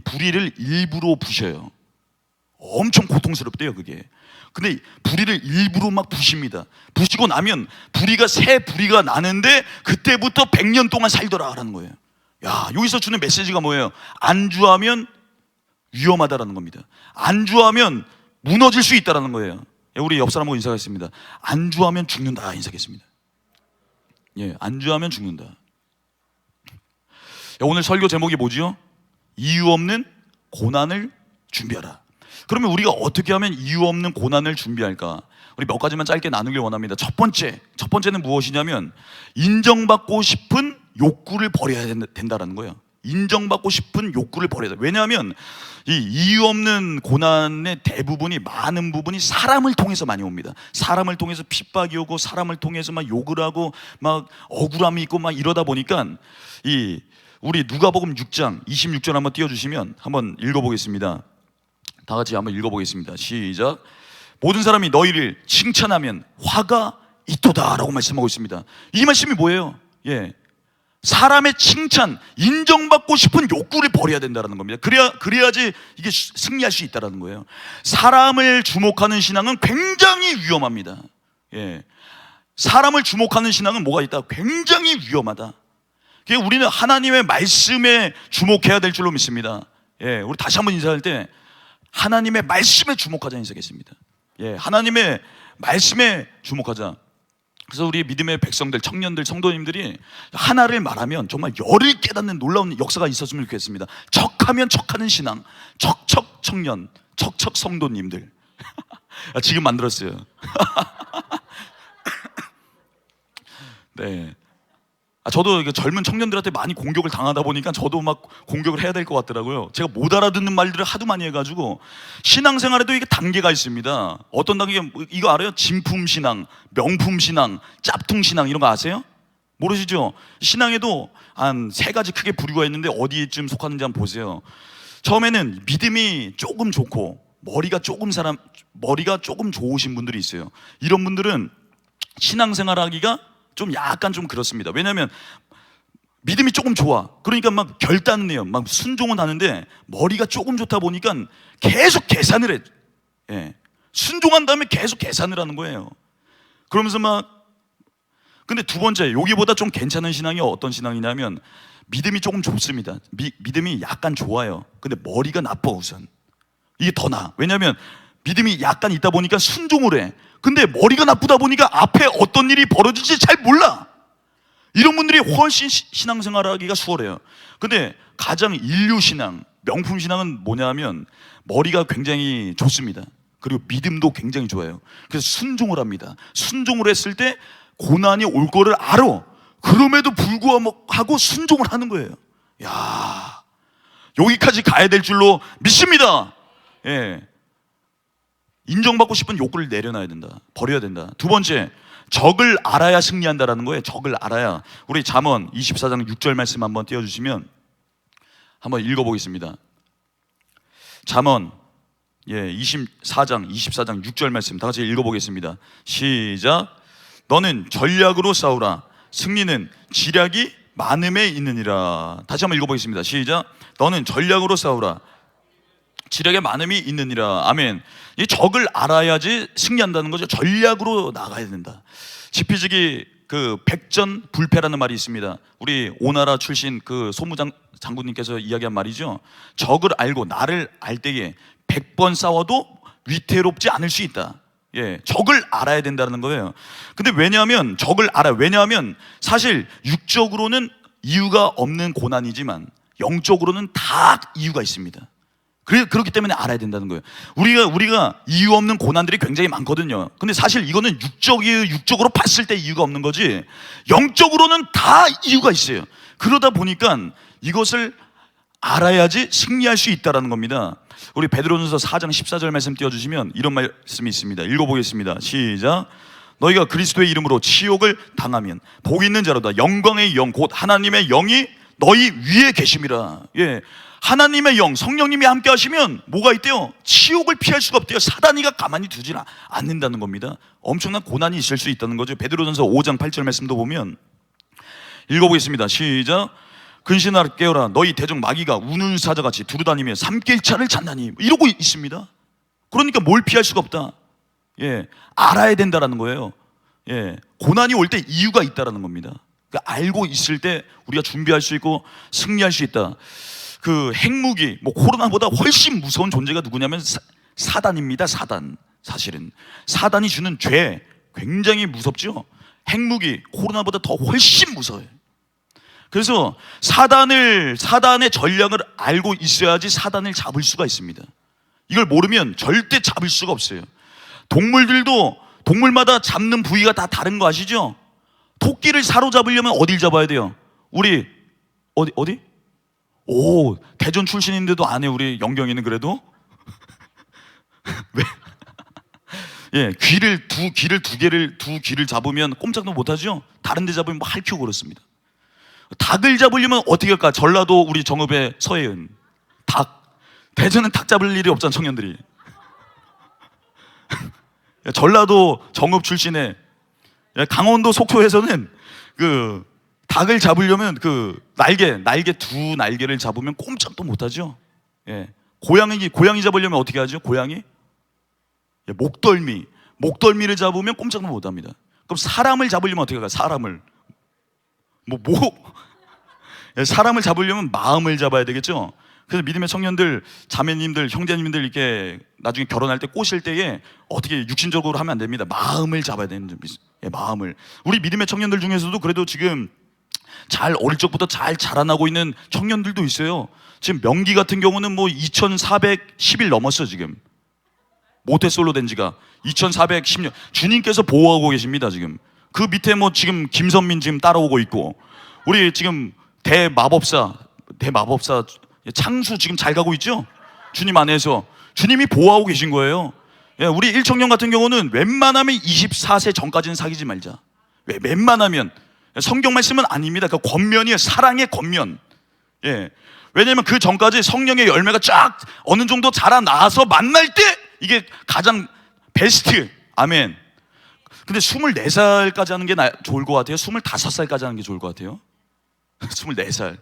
부리를 일부러 부셔요. 엄청 고통스럽대요, 그게. 근데 부리를 일부러 막 부십니다. 부시고 나면 새 부리가 나는데 그때부터 100년 동안 살더라라는 거예요. 야, 여기서 주는 메시지가 뭐예요? 안주하면 위험하다라는 겁니다. 안주하면 무너질 수 있다라는 거예요. 우리 옆 사람하고 인사하겠습니다. 안주하면 죽는다 인사하겠습니다. 예, 안주하면 죽는다. 오늘 설교 제목이 뭐지요? 이유 없는 고난을 준비하라. 그러면 우리가 어떻게 하면 이유 없는 고난을 준비할까? 우리 몇 가지만 짧게 나누길 원합니다. 첫 번째는 무엇이냐면 인정받고 싶은 욕구를 버려야 된다라는 거예요. 인정받고 싶은 욕구를 버려야 돼. 왜냐하면 이 이유 없는 고난의 대부분이, 많은 부분이 사람을 통해서 많이 옵니다. 사람을 통해서 핍박이 오고, 사람을 통해서 막 욕을 하고, 막 억울함이 있고, 막 이러다 보니까 우리 누가복음 6장 26절 한번 띄워주시면 한번 읽어보겠습니다. 다 같이 한번 읽어보겠습니다. 시작. 모든 사람이 너희를 칭찬하면 화가 있도다 라고 말씀하고 있습니다. 이 말씀이 뭐예요? 예, 사람의 칭찬, 인정받고 싶은 욕구를 버려야 된다는 겁니다. 그래야지 이게 승리할 수 있다는 거예요. 사람을 주목하는 신앙은 굉장히 위험합니다. 예, 사람을 주목하는 신앙은 뭐가 있다? 굉장히 위험하다. 우리는 하나님의 말씀에 주목해야 될 줄로 믿습니다. 예, 우리 다시 한번 인사할 때 하나님의 말씀에 주목하자 인사하겠습니다. 예, 하나님의 말씀에 주목하자. 그래서 우리 믿음의 백성들, 청년들, 성도님들이 하나를 말하면 정말 열을 깨닫는 놀라운 역사가 있었으면 좋겠습니다. 척하면 척하는 신앙, 척척 청년, 척척 성도님들. 지금 만들었어요. 네. 저도 젊은 청년들한테 많이 공격을 당하다 보니까 저도 막 공격을 해야 될 것 같더라고요. 제가 못 알아듣는 말들을 하도 많이 해가지고. 신앙생활에도 이게 단계가 있습니다. 어떤 단계, 이거 알아요? 진품신앙, 명품신앙, 짭퉁신앙, 이런 거 아세요? 모르시죠? 신앙에도 한 3가지 크게 부류가 있는데 어디쯤 속하는지 한번 보세요. 처음에는 믿음이 조금 좋고 머리가 조금 좋으신 분들이 있어요. 이런 분들은 신앙생활 하기가 약간 좀 그렇습니다. 왜냐하면 믿음이 조금 좋아. 그러니까 막 결단은 해요. 막 순종은 하는데 머리가 조금 좋다 보니까 계속 계산을 해. 예. 순종한 다음에 계속 계산을 하는 거예요. 그러면서 근데 두 번째, 여기보다 좀 괜찮은 신앙이 어떤 신앙이냐면 믿음이 조금 좁습니다. 믿음이 약간 좋아요. 근데 머리가 나빠 우선. 이게 더 나아. 왜냐하면 믿음이 약간 있다 보니까 순종을 해. 근데 머리가 나쁘다 보니까 앞에 어떤 일이 벌어질지 잘 몰라. 이런 분들이 훨씬 신앙생활 하기가 수월해요. 근데 가장 인류신앙, 명품신앙은 뭐냐면 머리가 굉장히 좋습니다. 그리고 믿음도 굉장히 좋아요. 그래서 순종을 합니다. 순종을 했을 때 고난이 올 거를 알아. 그럼에도 불구하고 순종을 하는 거예요. 야, 여기까지 가야 될 줄로 믿습니다. 예. 인정받고 싶은 욕구를 내려놔야 된다. 버려야 된다. 두 번째, 적을 알아야 승리한다라는 거예요. 적을 알아야. 우리 잠언 24장 6절 말씀 한번 띄워주시면 한번 읽어보겠습니다. 잠언 24장 6절 말씀 다 같이 읽어보겠습니다. 시작. 너는 전략으로 싸우라. 승리는 지략이 많음에 있느니라. 다시 한번 읽어보겠습니다. 시작. 너는 전략으로 싸우라. 지략의 많음이 있느니라. 아멘. 이 적을 알아야지 승리한다는 거죠. 전략으로 나가야 된다. 지피지기 백전불패라는 말이 있습니다. 우리 오나라 출신 소무장군님께서 이야기한 말이죠. 적을 알고 나를 알 때에 100번 싸워도 위태롭지 않을 수 있다. 예, 적을 알아야 된다는 거예요. 근데 왜냐하면 적을 알아요. 왜냐하면 사실 육적으로는 이유가 없는 고난이지만 영적으로는 다 이유가 있습니다. 그렇기 때문에 알아야 된다는 거예요. 우리가 이유 없는 고난들이 굉장히 많거든요. 근데 사실 이거는 육적으로 봤을 때 이유가 없는 거지, 영적으로는 다 이유가 있어요. 그러다 보니까 이것을 알아야지 승리할 수 있다는 겁니다. 우리 베드로전서 4장 14절 말씀 띄워주시면 이런 말씀이 있습니다. 읽어보겠습니다. 시작. 너희가 그리스도의 이름으로 치욕을 당하면 복 있는 자로다. 영광의 영 곧 하나님의 영이 너희 위에 계심이라. 예, 하나님의 영, 성령님이 함께 하시면 뭐가 있대요? 치욕을 피할 수가 없대요. 사단이가 가만히 두지 않는다는 겁니다. 엄청난 고난이 있을 수 있다는 거죠. 베드로전서 5장 8절 말씀도 보면 읽어보겠습니다. 시작. 근신하라 깨어라. 너희 대적 마귀가 우는 사자같이 두루다니며 삼킬차를 찾나니. 이러고 있습니다. 그러니까 뭘 피할 수가 없다. 예, 알아야 된다라는 거예요. 예, 고난이 올 때 이유가 있다라는 겁니다. 그러니까 알고 있을 때 우리가 준비할 수 있고 승리할 수 있다. 그 핵무기, 뭐 코로나보다 훨씬 무서운 존재가 누구냐면 사단입니다. 사단. 사실은 사단이 주는 죄 굉장히 무섭죠. 핵무기, 코로나보다 더 훨씬 무서워요. 그래서 사단의 전략을 알고 있어야지 사단을 잡을 수가 있습니다. 이걸 모르면 절대 잡을 수가 없어요. 동물들도 동물마다 잡는 부위가 다 다른 거 아시죠? 토끼를 사로잡으려면 어딜 잡아야 돼요? 우리 어디? 오, 대전 출신인데도 안 해. 우리 영경이는 그래도 왜? 예, 두 귀를 잡으면 꼼짝도 못하죠. 다른 데 잡으면 뭐 핥히고 그렇습니다. 닭을 잡으려면 어떻게 할까? 전라도 우리 정읍의 서해은 닭. 대전은 닭 잡을 일이 없잖아, 청년들이. 전라도 정읍 출신의 강원도 속초에서는 그 닭을 잡으려면 그 두 날개를 잡으면 꼼짝도 못하죠. 예, 고양이 잡으려면 어떻게 하죠? 고양이? 예, 목덜미를 잡으면 꼼짝도 못합니다. 그럼 사람을 잡으려면 어떻게 할까? 사람을 예, 사람을 잡으려면 마음을 잡아야 되겠죠. 그래서 믿음의 청년들, 자매님들, 형제님들 이렇게 나중에 결혼할 때 꼬실 때에 어떻게 육신적으로 하면 안 됩니다. 마음을 잡아야 되는 점. 예, 마음을. 우리 믿음의 청년들 중에서도 그래도 지금 잘 어릴 적부터 잘 자라나고 있는 청년들도 있어요. 지금 명기 같은 경우는 뭐 2410일 넘었어 지금. 모태솔로 된 지가 2410년. 주님께서 보호하고 계십니다 지금. 그 밑에 뭐 지금 김선민 지금 따라오고 있고, 우리 지금 대마법사 창수 지금 잘 가고 있죠? 주님 안에서 주님이 보호하고 계신 거예요. 예, 우리 일청년 같은 경우는 웬만하면 24세 전까지는 사귀지 말자. 웬만하면 성경 말씀은 아닙니다. 그 권면이에요. 사랑의 권면. 예, 왜냐하면 그 전까지 성령의 열매가 쫙 어느 정도 자라나서 만날 때 이게 가장 베스트. 아멘. 근데 24살까지 하는 게 좋을 것 같아요? 25살까지 하는 게 좋을 것 같아요? 24살.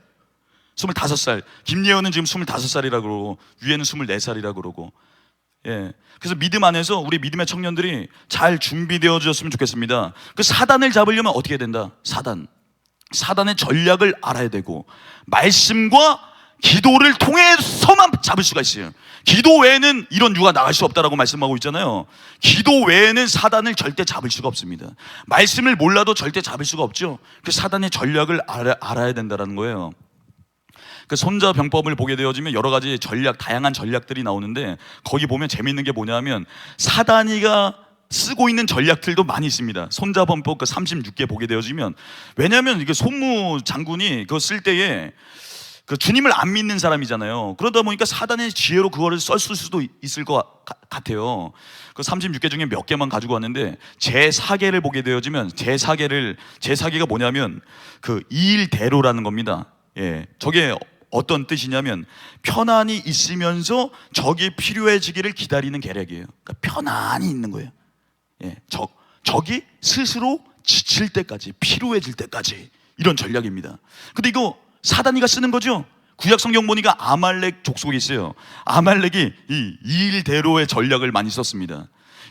25살. 김예원은 지금 25살이라고 그러고, 위에는 24살이라고 그러고. 예. 그래서 믿음 안에서 우리 믿음의 청년들이 잘 준비되어졌으면 좋겠습니다. 그 사단을 잡으려면 어떻게 해야 된다? 사단의 전략을 알아야 되고, 말씀과 기도를 통해서만 잡을 수가 있어요. 기도 외에는 이런 유가 나갈 수 없다라고 말씀하고 있잖아요. 기도 외에는 사단을 절대 잡을 수가 없습니다. 말씀을 몰라도 절대 잡을 수가 없죠. 그 사단의 전략을 알아야 된다는 거예요. 그 손자병법을 보게 되어지면 여러 가지 다양한 전략들이 나오는데, 거기 보면 재밌는 게 뭐냐면 사단이가 쓰고 있는 전략들도 많이 있습니다. 손자병법 그 36개 보게 되어지면, 왜냐하면 이게 손무 장군이 그거 쓸 때에 그 주님을 안 믿는 사람이잖아요. 그러다 보니까 사단의 지혜로 그거를 썼을 수도 있을 것 같아요. 그 36개 중에 몇 개만 가지고 왔는데, 제4개를 보게 되어지면 제4개가 뭐냐면 그 이일대로라는 겁니다. 예, 저게 어떤 뜻이냐면 편안히 있으면서 적이 필요해지기를 기다리는 계략이에요. 그러니까 편안히 있는 거예요. 예, 적이 스스로 지칠 때까지, 필요해질 때까지, 이런 전략입니다. 근데 이거 사단이가 쓰는 거죠. 구약 성경 보니까 아말렉 족속이 있어요. 아말렉이 이 이일대로의 전략을 많이 썼습니다.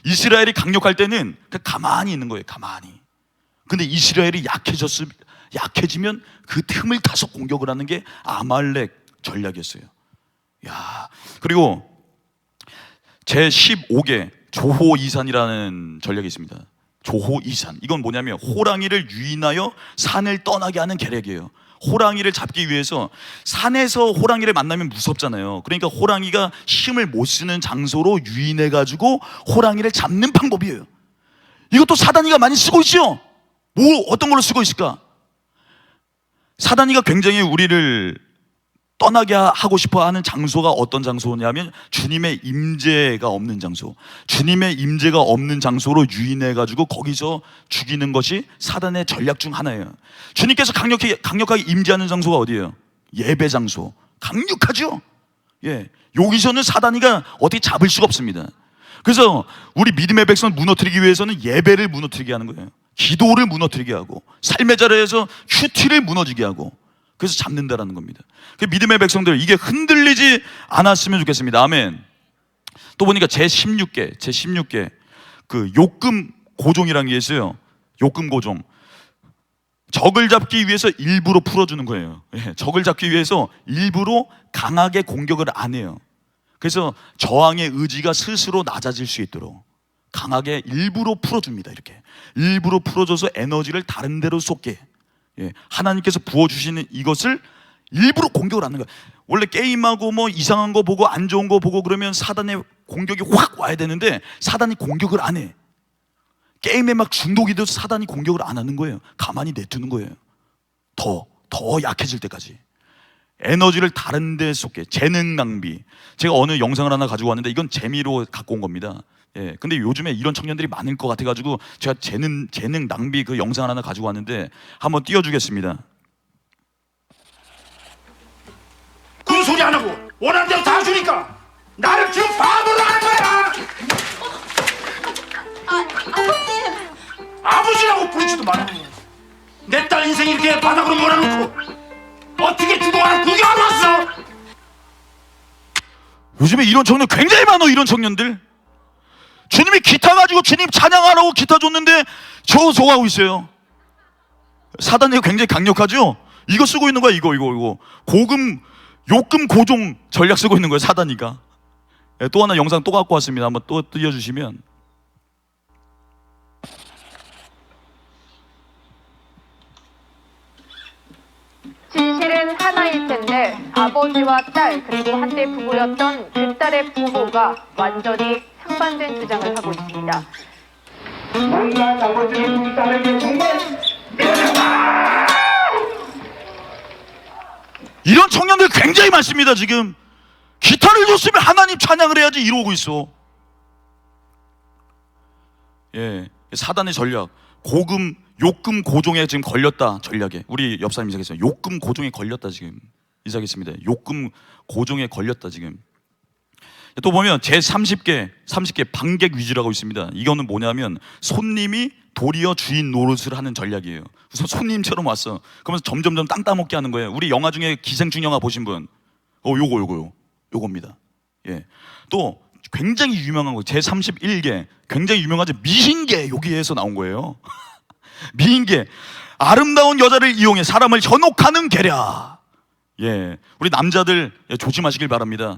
이스라엘이 강력할 때는 가만히 있는 거예요. 가만히. 근데 이스라엘이 약해지면 그 틈을 타서 공격을 하는 게 아말렉 전략이었어요. 야, 그리고 제15개 조호이산이라는 전략이 있습니다. 조호이산. 이건 뭐냐면 호랑이를 유인하여 산을 떠나게 하는 계략이에요. 호랑이를 잡기 위해서, 산에서 호랑이를 만나면 무섭잖아요. 그러니까 호랑이가 힘을 못 쓰는 장소로 유인해가지고 호랑이를 잡는 방법이에요. 이것도 사단이가 많이 쓰고 있죠. 어떤 걸로 쓰고 있을까? 사단이가 굉장히 우리를 떠나게 하고 싶어 하는 장소가 어떤 장소냐면 주님의 임재가 없는 장소. 주님의 임재가 없는 장소로 유인해가지고 거기서 죽이는 것이 사단의 전략 중 하나예요. 주님께서 강력하게 임재하는 장소가 어디예요? 예배 장소. 강력하죠? 예. 여기서는 사단이가 어떻게 잡을 수가 없습니다. 그래서 우리 믿음의 백성을 무너뜨리기 위해서는 예배를 무너뜨리게 하는 거예요. 기도를 무너뜨리게 하고 삶의 자리에서 큐티를 무너지게 하고 그래서 잡는다라는 겁니다. 그 믿음의 백성들 이게 흔들리지 않았으면 좋겠습니다. 아멘. 또 보니까 제16개 그 욕금 고종이라는 게 있어요. 욕금 고종. 적을 잡기 위해서 일부러 풀어주는 거예요. 예, 적을 잡기 위해서 일부러 강하게 공격을 안 해요. 그래서 저항의 의지가 스스로 낮아질 수 있도록 강하게 일부러 풀어줍니다. 이렇게 일부러 풀어줘서 에너지를 다른 데로 쏟게. 예, 하나님께서 부어주시는 이것을 일부러 공격을 하는 거야. 원래 게임하고 뭐 이상한 거 보고 안 좋은 거 보고 그러면 사단의 공격이 확 와야 되는데 사단이 공격을 안 해. 게임에 막 중독이 돼서 사단이 공격을 안 하는 거예요. 가만히 내두는 거예요. 더 약해질 때까지. 에너지를 다른 데 쏟게. 재능 낭비. 제가 어느 영상을 하나 가지고 왔는데 이건 재미로 갖고 온 겁니다. 예, 근데 요즘에 이런 청년들이 많을 것 같아가지고 제가 재능 낭비 그 영상을 하나 가지고 왔는데 한번 띄워주겠습니다. 그 소리 안 하고 원하는 대로 다 주니까 나를 지금 바보로 하는 거야. 아버님. 아버지라고 부르지도 말고 내 딸 인생 이렇게 바닥으로 몰아놓고 어떻게 주동하는 구경하러 왔어? 요즘에 이런 청년 굉장히 많아. 이런 청년들 주님이 기타 가지고 주님 찬양하라고 기타 줬는데 저 하고 있어요. 사단이 굉장히 강력하죠. 이거 쓰고 있는 거야. 이거 욕금 고종 전략 쓰고 있는 거예요. 사단이가. 예, 또 하나 영상 또 갖고 왔습니다. 한번 또 띄워주시면. 진실은 하나일 텐데 아버지와 딸 그리고 한때 부부였던 그 딸의 부모가 완전히 상반된 주장을 하고 있습니다. 뭔가 아버지는 우리 딸에게 정말 이런 청년들 굉장히 많습니다. 지금 기타를 줬으면 하나님 찬양을 해야지 이러고 있어. 예, 사단의 전략. 욕금 고종에 지금 걸렸다. 전략에 우리 옆사님 이사겠어요. 욕금 고종에 걸렸다. 지금 이사겠습니다. 욕금 고종에 걸렸다. 지금 또 보면 제30개 방객 위주라고 있습니다. 이거는 뭐냐면 손님이 도리어 주인 노릇을 하는 전략이에요. 그래서 손님처럼 왔어. 그러면서 점점점 땅 따먹게 하는 거예요. 우리 영화 중에 기생충 영화 보신 분? 요겁니다. 예. 또 굉장히 유명한 거 제31개 굉장히 유명하죠. 미신계 여기에서 나온 거예요. 미인계 아름다운 여자를 이용해 사람을 현혹하는 계략. 예, 우리 남자들 조심하시길 바랍니다.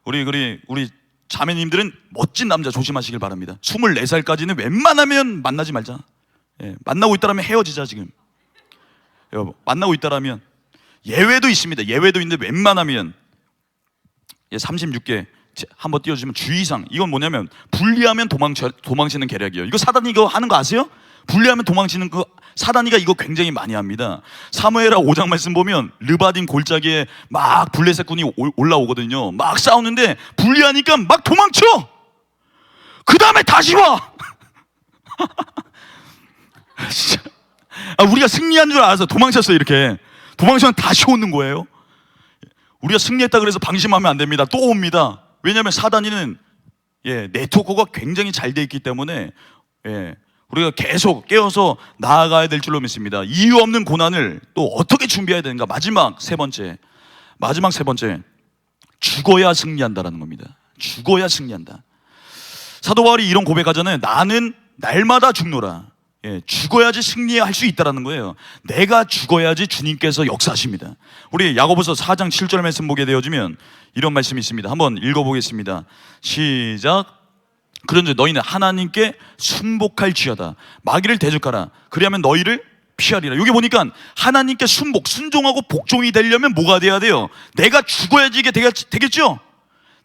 우리 자매님들은 멋진 남자 조심하시길 바랍니다. 24살까지는 웬만하면 만나지 말자. 예, 만나고 있다라면 헤어지자. 지금 여보, 만나고 있다라면 예외도 있습니다. 예외도 있는데 웬만하면 36개 한번 띄워주시면 주의사항. 이건 뭐냐면 분리하면 도망치는 계략이에요. 이거 사단이 이거 하는 거 아세요? 분리하면 도망치는 그 사단이가 이거 굉장히 많이 합니다. 사무엘하 5장 말씀 보면 르바딘 골짜기에 막 블레셋군이 올라오거든요. 막 싸우는데 분리하니까 막 도망쳐. 그 다음에 다시 와. 우리가 승리한 줄 알아서 도망쳤어요. 이렇게 도망치면 다시 오는 거예요. 우리가 승리했다 그래서 방심하면 안 됩니다. 또 옵니다. 왜냐하면 사단이는 네트워크가 굉장히 잘 돼 있기 때문에 우리가 계속 깨어서 나아가야 될 줄로 믿습니다. 이유 없는 고난을 또 어떻게 준비해야 되는가? 마지막 세 번째 죽어야 승리한다라는 겁니다. 죽어야 승리한다. 사도 바울이 이런 고백하잖아요. 나는 날마다 죽노라. 죽어야지 승리할 수 있다라는 거예요. 내가 죽어야지 주님께서 역사하십니다. 우리 야고보서 4장 7절 말씀 보게 되어지면 이런 말씀이 있습니다. 한번 읽어보겠습니다. 시작. 그런즉 너희는 하나님께 순복할지어다. 마귀를 대적하라. 그리하면 너희를 피하리라. 여기 보니까 하나님께 순종하고 복종이 되려면 뭐가 돼야 돼요? 내가 죽어야지 이게 되겠죠?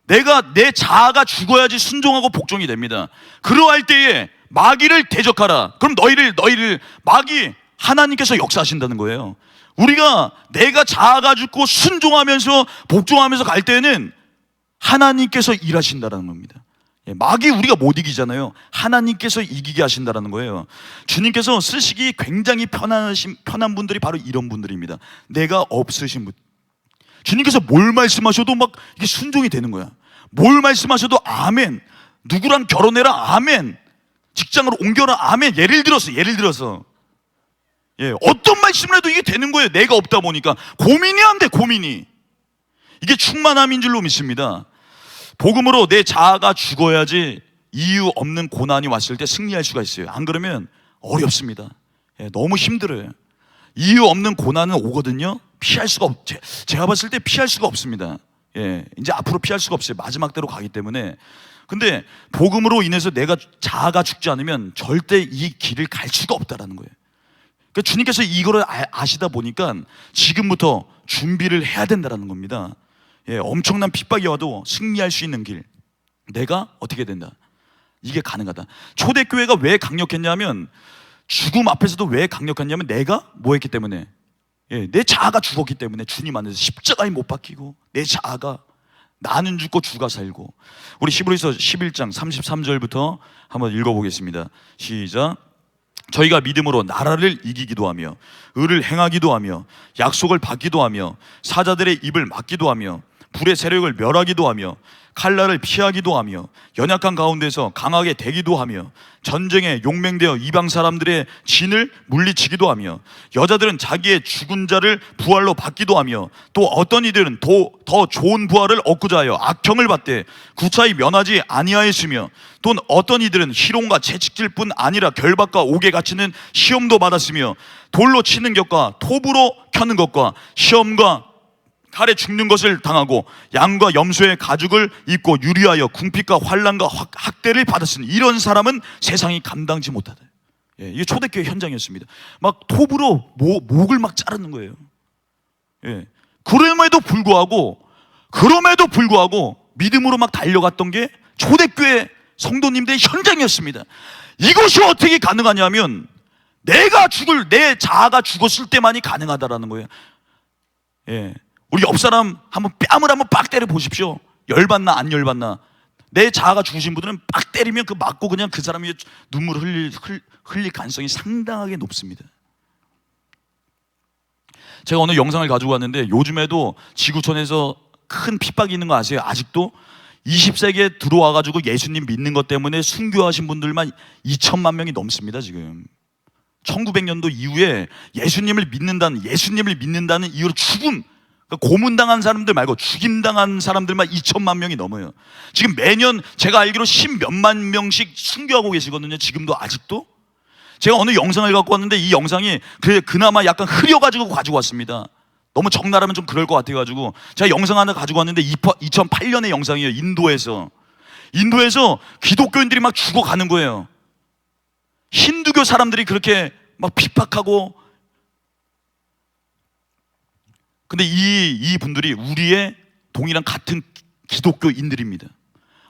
내 자아가 죽어야지 순종하고 복종이 됩니다. 그러할 때에 마귀를 대적하라. 그럼 너희를 마귀 하나님께서 역사하신다는 거예요. 우리가 내가 자아가 죽고 순종하면서 복종하면서 갈 때는 하나님께서 일하신다는 겁니다. 마귀 우리가 못 이기잖아요. 하나님께서 이기게 하신다는 거예요. 주님께서 쓰시기 굉장히 편한 분들이 바로 이런 분들입니다. 내가 없으신 분. 주님께서 뭘 말씀하셔도 막 이게 순종이 되는 거야. 뭘 말씀하셔도 아멘. 누구랑 결혼해라 아멘. 직장으로 옮겨라. 아멘. 예를 들어서 예, 어떤 말씀을 해도 이게 되는 거예요. 내가 없다 보니까 고민이 안 돼. 고민이. 이게 충만함인 줄로 믿습니다. 복음으로 내 자아가 죽어야지 이유 없는 고난이 왔을 때 승리할 수가 있어요. 안 그러면 어렵습니다. 예, 너무 힘들어요. 이유 없는 고난은 오거든요. 피할 수가 제가 봤을 때 피할 수가 없습니다. 예, 이제 앞으로 피할 수가 없어요. 마지막 대로 가기 때문에. 근데 복음으로 인해서 내가 자아가 죽지 않으면 절대 이 길을 갈 수가 없다라는 거예요. 그러니까 주님께서 이거를 아시다 보니까 지금부터 준비를 해야 된다는 겁니다. 예, 엄청난 핍박이 와도 승리할 수 있는 길, 내가 어떻게 된다, 이게 가능하다. 초대교회가 왜 강력했냐면, 죽음 앞에서도 왜 강력했냐면 내가 뭐 했기 때문에, 예, 내 자아가 죽었기 때문에. 주님 안에서 십자가에 못 박히고 내 자아가, 나는 죽고 주가 살고. 우리 히브리서 11장 33절부터 한번 읽어보겠습니다. 시작. 저희가 믿음으로 나라를 이기기도 하며 의를 행하기도 하며 약속을 받기도 하며 사자들의 입을 막기도 하며 불의 세력을 멸하기도 하며 칼날을 피하기도 하며 연약한 가운데서 강하게 되기도 하며 전쟁에 용맹되어 이방 사람들의 진을 물리치기도 하며 여자들은 자기의 죽은 자를 부활로 받기도 하며 또 어떤 이들은 더 좋은 부활을 얻고자 하여 악형을 받되 구차히 면하지 아니하였으며 또 어떤 이들은 희롱과 채찍질 뿐 아니라 결박과 옥에 갇히는 시험도 받았으며 돌로 치는 것과 톱으로 켜는 것과 시험과 칼에 죽는 것을 당하고 양과 염소의 가죽을 입고 유리하여 궁핍과 환난과 학대를 받았으니 이런 사람은 세상이 감당지 못하다. 예, 이게 초대교회 현장이었습니다. 막 톱으로 목을 막 자르는 거예요. 예, 그럼에도 불구하고 믿음으로 막 달려갔던 게 초대교회 성도님들의 현장이었습니다. 이것이 어떻게 가능하냐면 내 자아가 죽었을 때만이 가능하다라는 거예요. 예. 우리 옆 사람 뺨을 한번 빡 때려 보십시오. 열받나 안 열받나. 내 자아가 죽으신 분들은 빡 때리면 그 맞고 그냥 그 사람이 눈물을 흘릴 가능성이 상당하게 높습니다. 제가 오늘 영상을 가지고 왔는데, 요즘에도 지구촌에서 큰 핍박이 있는 거 아세요? 아직도 20세기에 들어와가지고 예수님 믿는 것 때문에 순교하신 분들만 2천만 명이 넘습니다. 지금 1900년도 이후에 예수님을 믿는다는 이유로 죽음, 고문당한 사람들 말고 죽임당한 사람들만 2천만 명이 넘어요. 지금 매년 제가 알기로 10몇만 명씩 순교하고 계시거든요. 지금도 아직도. 제가 오늘 영상을 갖고 왔는데 이 영상이 그나마 약간 흐려가지고 가지고 왔습니다. 너무 적나라하면 좀 그럴 것 같아가지고 제가 영상 하나 가지고 왔는데 2008년의 영상이에요. 인도에서 기독교인들이 막 죽어가는 거예요. 힌두교 사람들이 그렇게 막 핍박하고. 근데 이 분들이 우리의 동일한 같은 기독교인들입니다.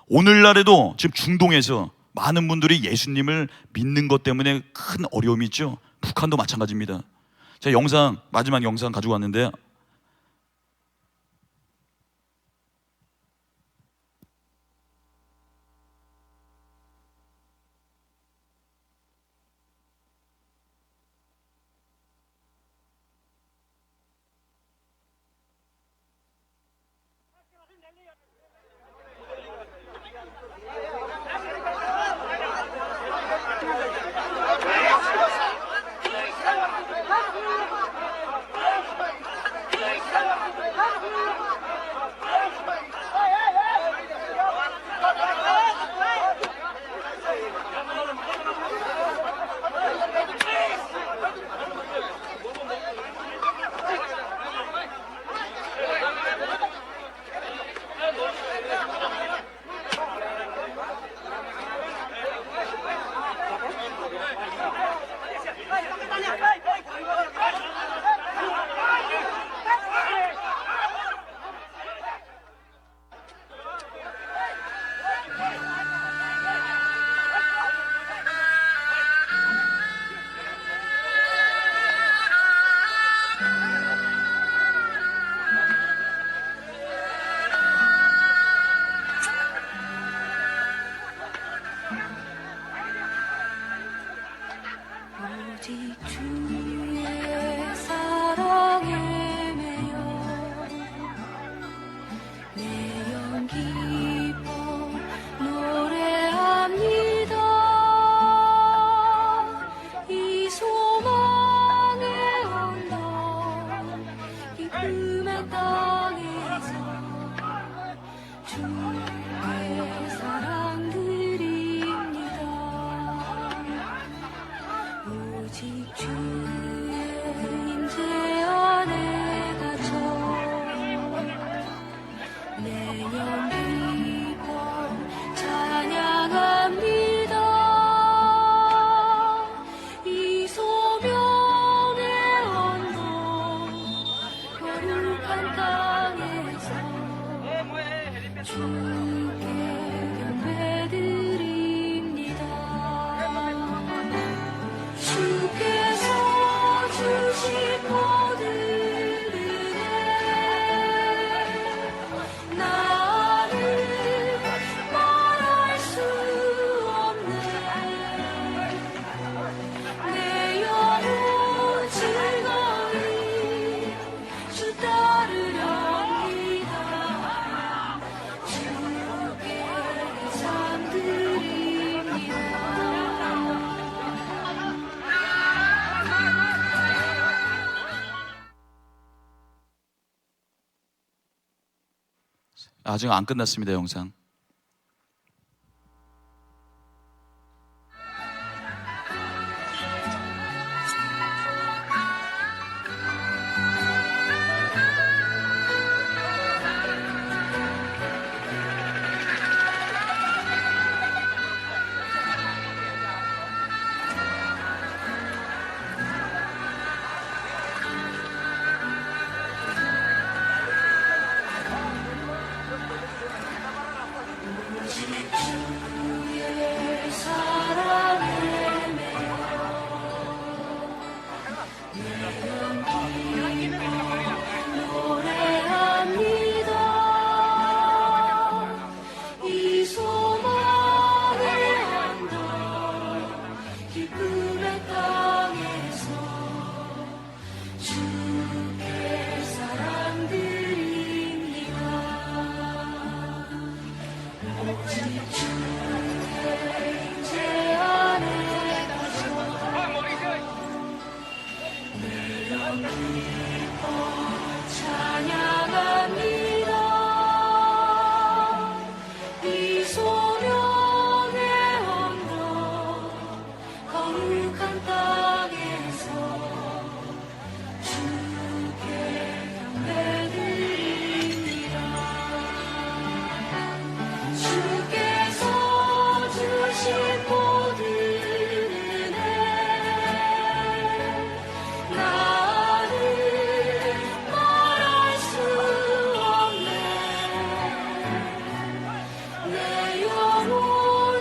오늘날에도 지금 중동에서 많은 분들이 예수님을 믿는 것 때문에 큰 어려움이 있죠. 북한도 마찬가지입니다. 제가 마지막 영상 가지고 왔는데, 기쁨의 땅에서 주께 사랑 드립니다. 오직 주의 임재 안에 갇혀 내년 기쁨 찬양합니다. 이 소명의 언덕 거룩한 땅에서 주께 경배드립니다. 주께서 주신 모든 은혜 나는 말할 수 없네. 내 영혼 즐거이 주 따르렵니다. 주께 상 드립니다. 아직 안 끝났습니다. 영상. 주의 사랑을 매여 노래합니다. 이 소망의 언덕 기쁨의 땅에서 주께 사랑 드립니다. 오직 주의 임재 안에 갇혀 내년 기뻐 찬양합니다. 이 소명의 언덕 거룩한 땅에서 주께 경배드립니다. 주께서 주신 모든 은혜 나는 말할 수 없네. 내 영혼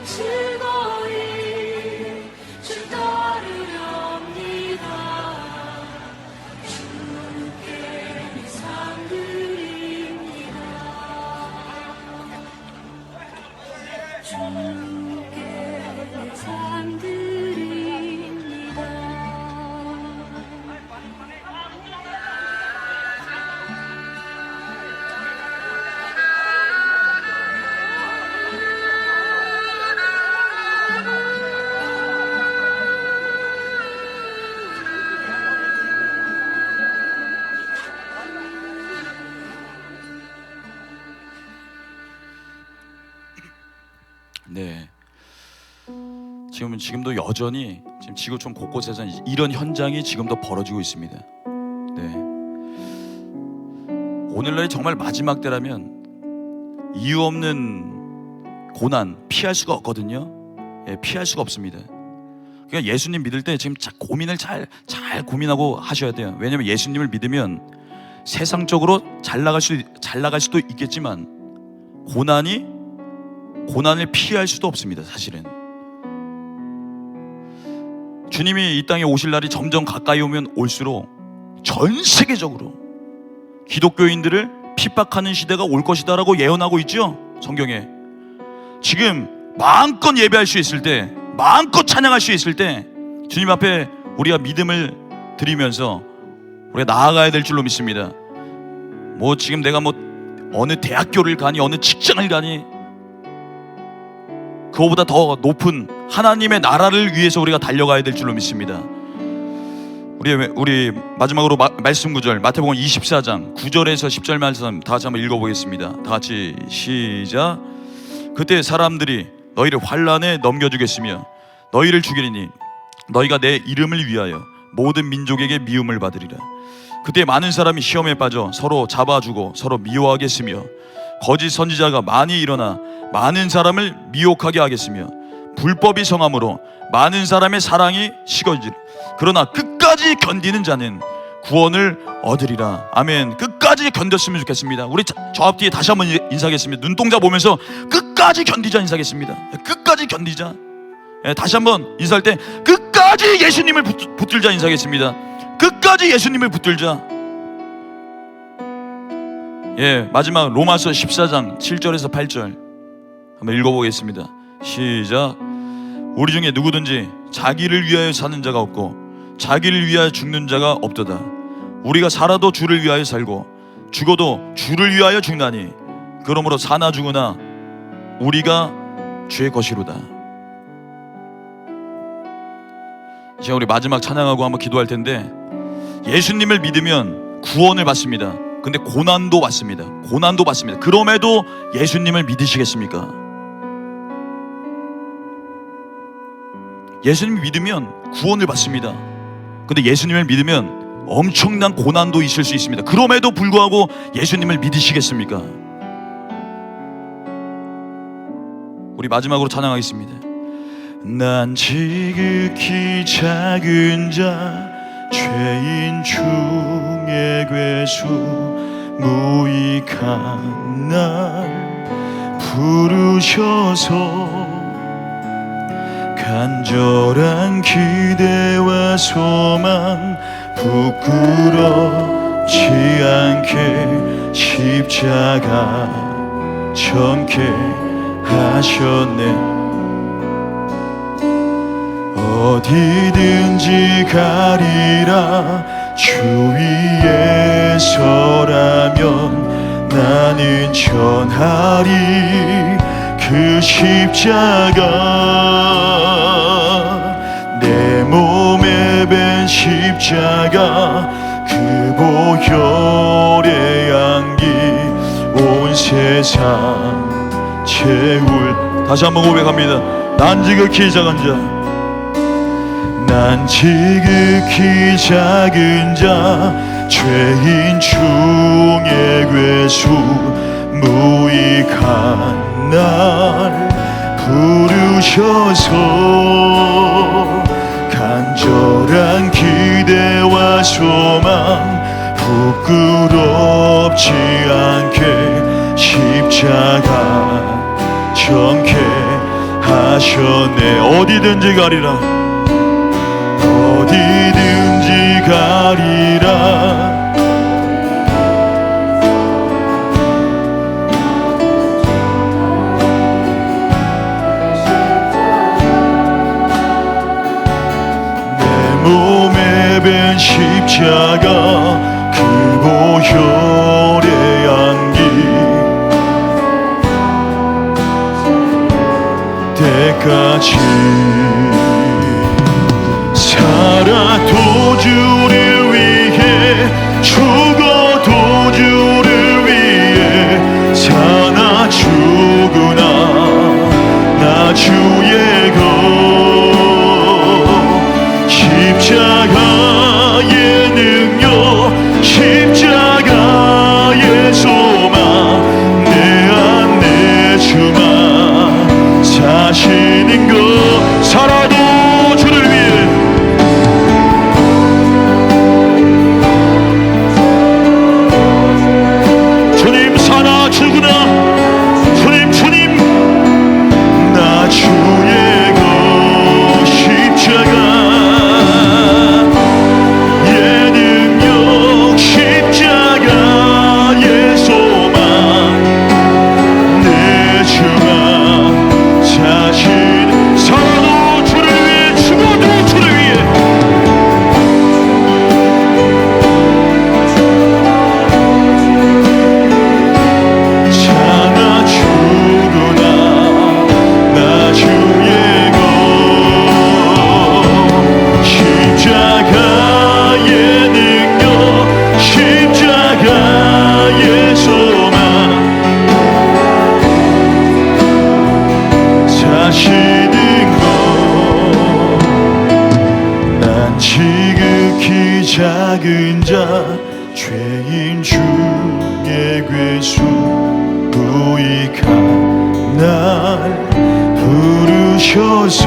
즐거이 주 따르렵니다. 주께 상 드립니다. 주께 상 드립니다. 네. 지금도 여전히 지금 지구촌 곳곳에서 이런 현장이 지금도 벌어지고 있습니다. 네. 오늘날이 정말 마지막 때라면 이유 없는 고난 피할 수가 없거든요. 예, 피할 수가 없습니다. 그러니까 예수님 믿을 때 지금 고민을 잘 고민하고 하셔야 돼요. 왜냐하면 예수님을 믿으면 세상적으로 잘 나갈 수도 있겠지만 고난을 피할 수도 없습니다. 사실은 주님이 이 땅에 오실 날이 점점 가까이 오면 올수록 전 세계적으로 기독교인들을 핍박하는 시대가 올 것이다라고 예언하고 있죠. 성경에. 지금 마음껏 예배할 수 있을 때, 마음껏 찬양할 수 있을 때 주님 앞에 우리가 믿음을 드리면서 우리가 나아가야 될 줄로 믿습니다. 뭐 지금 내가 뭐 어느 대학교를 가니 어느 직장을 가니 그거보다 더 높은 하나님의 나라를 위해서 우리가 달려가야 될 줄로 믿습니다. 우리 마지막으로 말씀 구절 마태복음 24장 9절에서 10절 말씀 다 같이 한번 읽어보겠습니다. 다 같이 시작. 그때 사람들이 너희를 환란에 넘겨주겠으며 너희를 죽이리니 너희가 내 이름을 위하여 모든 민족에게 미움을 받으리라. 그때 많은 사람이 시험에 빠져 서로 잡아주고 서로 미워하겠으며 거짓 선지자가 많이 일어나 많은 사람을 미혹하게 하겠으며 불법이 성함으로 많은 사람의 사랑이 식어지리라. 그러나 끝까지 견디는 자는 구원을 얻으리라. 아멘. 끝까지 견뎠으면 좋겠습니다. 우리 저 앞뒤에 다시 한번 인사하겠습니다. 눈동자 보면서 끝까지 견디자 인사하겠습니다. 끝까지 견디자. 다시 한번 인사할 때 끝까지 예수님을 붙들자 인사하겠습니다. 끝까지 예수님을 붙들자. 마지막 로마서 14장 7절에서 8절 한번 읽어보겠습니다. 시작. 우리 중에 누구든지 자기를 위하여 사는 자가 없고 자기를 위하여 죽는 자가 없도다. 우리가 살아도 주를 위하여 살고 죽어도 주를 위하여 죽나니 그러므로 사나 죽으나 우리가 주의 것이로다. 이제 우리 마지막 찬양하고 한번 기도할 텐데, 예수님을 믿으면 구원을 받습니다. 근데 고난도 받습니다. 고난도 받습니다. 그럼에도 예수님을 믿으시겠습니까? 예수님을 믿으면 구원을 받습니다. 근데 예수님을 믿으면 엄청난 고난도 있을 수 있습니다. 그럼에도 불구하고 예수님을 믿으시겠습니까? 우리 마지막으로 찬양하겠습니다. 난 지극히 작은 자 죄인 중에 괴수 무익한 날 부르셔서 간절한 기대와 소망 부끄럽지 않게 십자가 정케 하셨네. 어디든지 가리라 주 위에 서라면 나는 전하리 그 십자가. 내 몸에 밴 십자가 그 보혈의 향기 온 세상 채울. 다시 한번 고백합니다. 난 지극히 작은 자, 난 지극히 작은 자 죄인 중에 괴수 무익한 날 부르셔서 간절한 기대와 소망 부끄럽지 않게 십자가 정케 하셨네. 어디든지 가리라 어디든지 가리라 내 몸에 밴 십자가 그 보혈의 향기 때까지 살아도 주를 위해 죽어도 주를 위해 사나 죽으나 나 주의 것. 십자가의 능력 십자가의 소망 내 안 내 주만 사시는 것. 괴수 부익한 날 부르셔서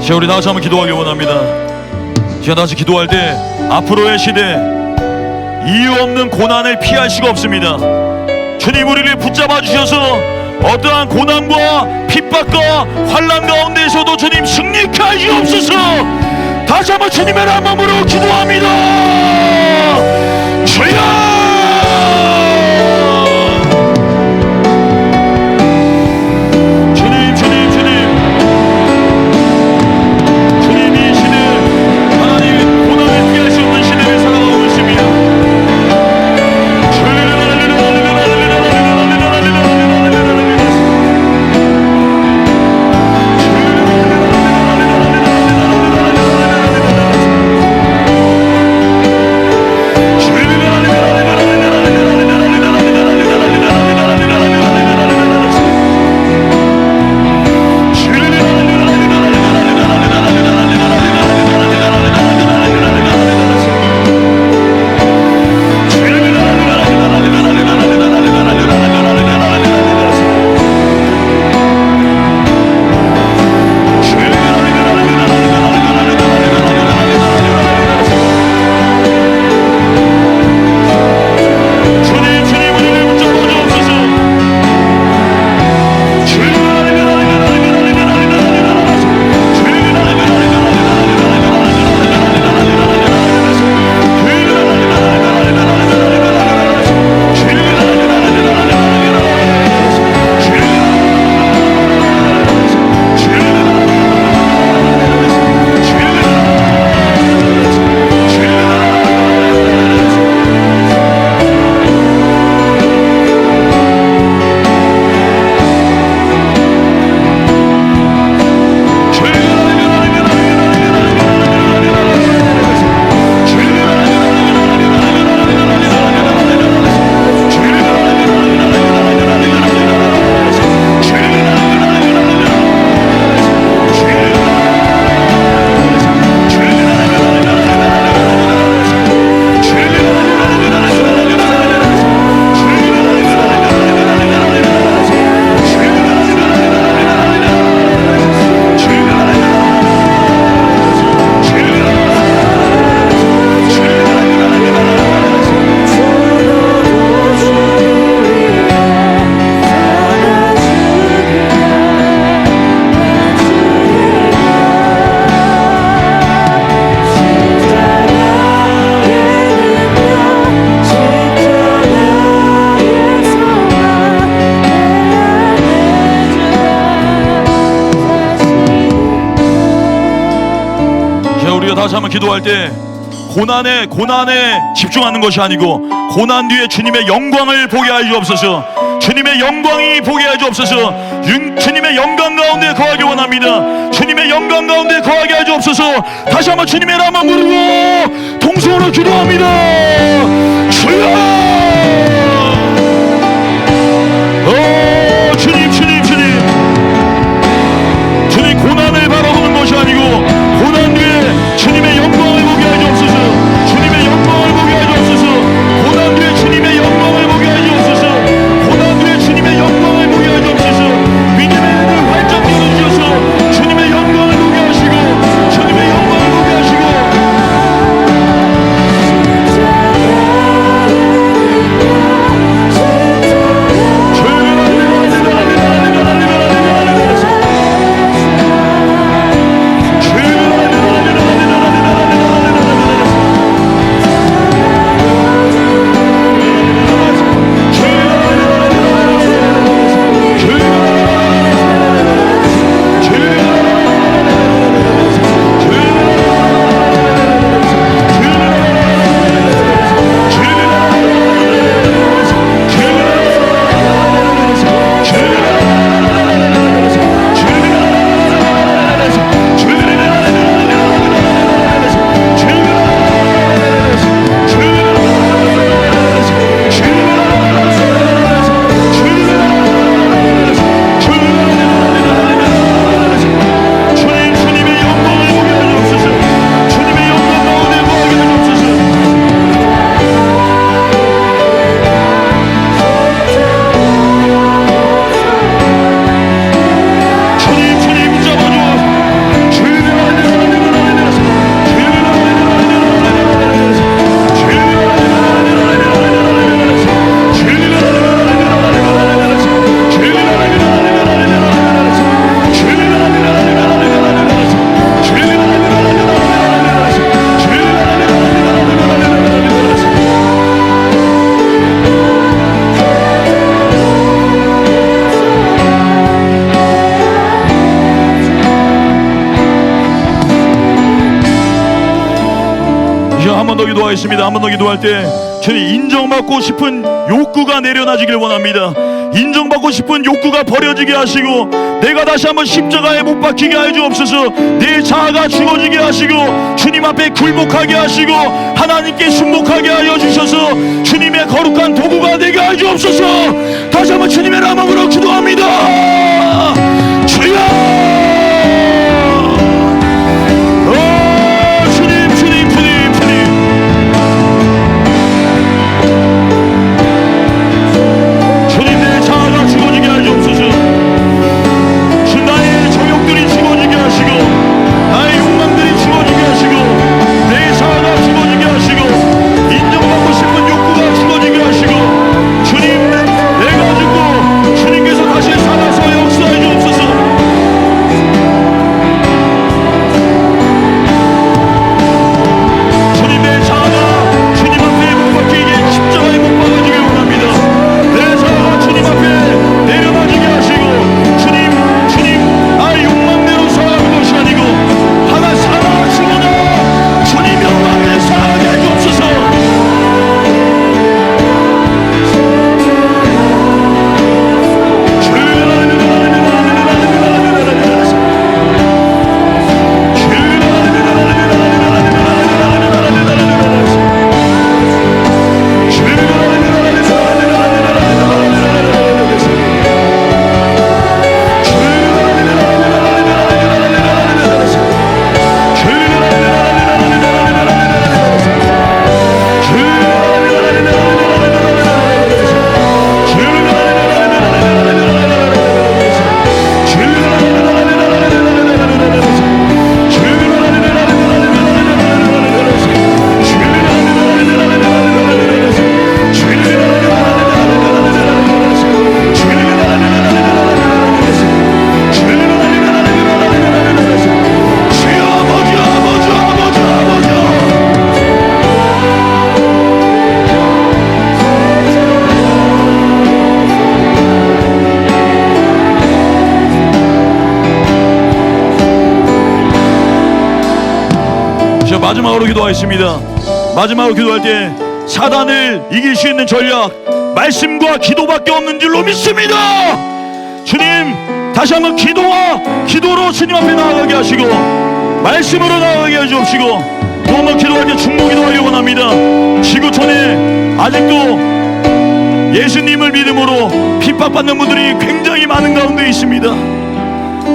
자, 우리 다같이 한번 기도하기 원합니다. 제가 다시 기도할 때 앞으로의 시대 이유 없는 고난을 피할 수가 없습니다. 주님 우리를 붙잡아 주셔서 어떠한 고난과 핍박과 환난 가운데에서도 주님 승리케 하시옵소서. 다시 한번 주님의 이름으로 기도합니다. 주여! 다시 한번 기도할 때 고난에 집중하는 것이 아니고 고난 뒤에 주님의 영광을 보게 하여 주옵소서. 주님의 영광이 보게 하여 주옵소서. 주님의 영광 가운데 거하기 원합니다. 주님의 영광 가운데 거하게 하여 주옵소서. 다시 한번 주님의 이름을 부르고 통성으로 기도합니다. 주여! 주님 고난을 바라보는 것이 아니고 고난 뒤에 주님의 영광을 보게 하여 주옵소서. 주님의 영광을 보게 하여 주옵소서. 고난 뒤에 주님의 영광을 보게 하여 주옵소서. 고난 뒤에 주님의 영광을 보게 하여 주옵소서. 믿음의 눈을 활짝 열어주셔서 주님의 영광을 보게 하시고 주님의 영광을 보게 하시고 번 더 기도하겠습니다. 한 번 더 기도할 때 주님, 인정받고 싶은 욕구가 내려놔지길 원합니다. 인정받고 싶은 욕구가 버려지게 하시고, 내가 다시 한번 십자가에 못 박히게 하여 주옵소서. 내 자아가 죽어지게 하시고, 주님 앞에 굴복하게 하시고, 하나님께 순복하게 하여 주셔서 주님의 거룩한 도구가 되게 하여 주옵소서. 다시 한번 주님의 이름으로 기도합니다. 주여! 마지막으로 기도하겠습니다. 마지막으로 기도할 때 사단을 이길 수 있는 전략, 말씀과 기도밖에 없는 줄로 믿습니다. 주님, 다시 한번 기도로 주님 앞에 나아가게 하시고, 말씀으로 나아가게 해주옵시고, 또 한번 기도할 때 중보 기도하기 원합니다. 지구촌에 아직도 예수님을 믿음으로 핍박받는 분들이 굉장히 많은 가운데 있습니다.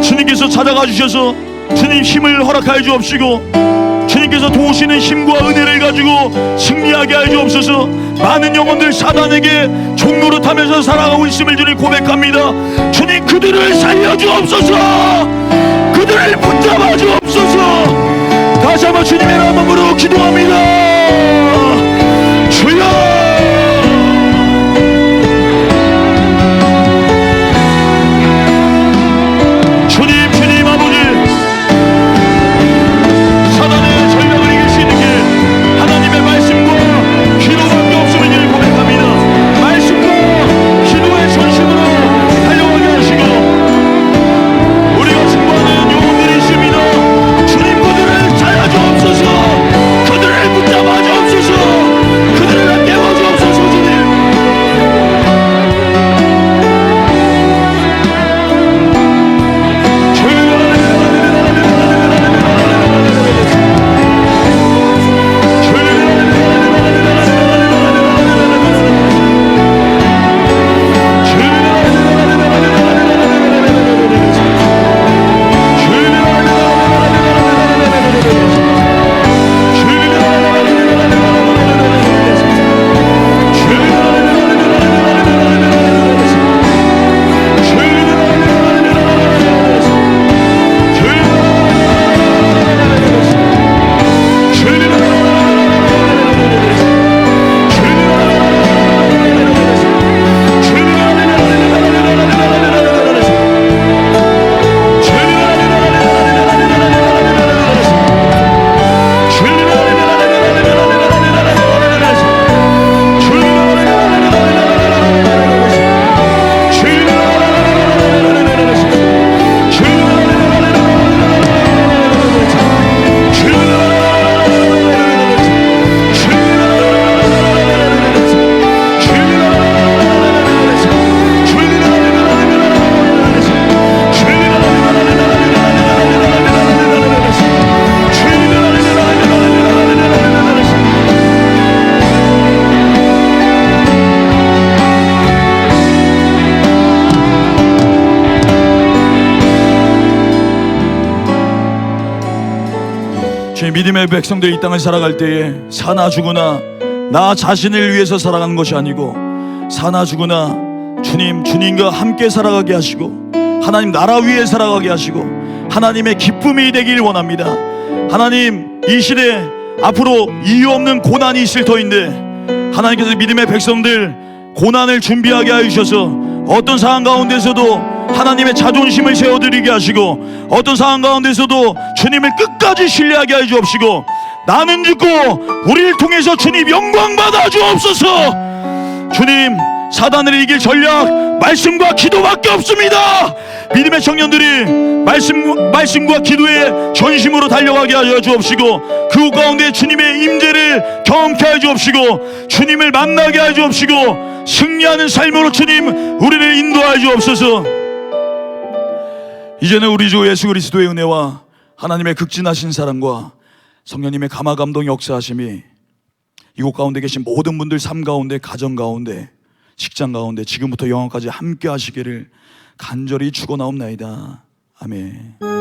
주님께서 찾아가 주셔서 주님 힘을 허락하여 주옵시고, 주님께서 도우시는 힘과 은혜를 가지고 승리하게 하여 주옵소서. 많은 영혼들 사단에게 종노릇하면서 살아가고 있음을 주님 고백합니다. 주님, 그들을 살려 주옵소서. 그들을 붙잡아 주옵소서. 다시 한번 주님의 이름으로 기도합니다. 주여! 그들을 붙잡아 주님, 믿음의 백성들이 이 땅을 살아갈 때에 사나 죽으나 나 자신을 위해서 살아가는 것이 아니고 사나 죽으나 주님과 함께 살아가게 하시고 하나님 나라 위에 살아가게 하시고 하나님의 기쁨이 되길 원합니다. 하나님, 이 시대 앞으로 이유 없는 고난이 있을 터인데 하나님께서 믿음의 백성들 고난을 준비하게 해주셔서 어떤 상황 가운데서도 하나님의 자존심을 세워드리게 하시고 어떤 상황 가운데서도 주님을 끝까지 신뢰하게 해 주옵시고 나는 죽고 우리를 통해서 주님 영광 받아 주옵소서. 주님, 사단을 이길 전략 말씀과 기도밖에 없습니다. 믿음의 청년들이 말씀과 기도에 전심으로 달려가게 하여 주옵시고 그 가운데 주님의 임재를 경험케 하여 주옵시고 주님을 만나게 하여 주옵시고 승리하는 삶으로 주님 우리를 인도하여 주옵소서. 이제는 우리 주 예수 그리스도의 은혜와 하나님의 극진하신 사랑과 성령님의 감화 감동 역사하심이 이곳 가운데 계신 모든 분들 삶 가운데, 가정 가운데, 직장 가운데 지금부터 영원까지 함께 하시기를 간절히 축원하옵나이다. 아멘.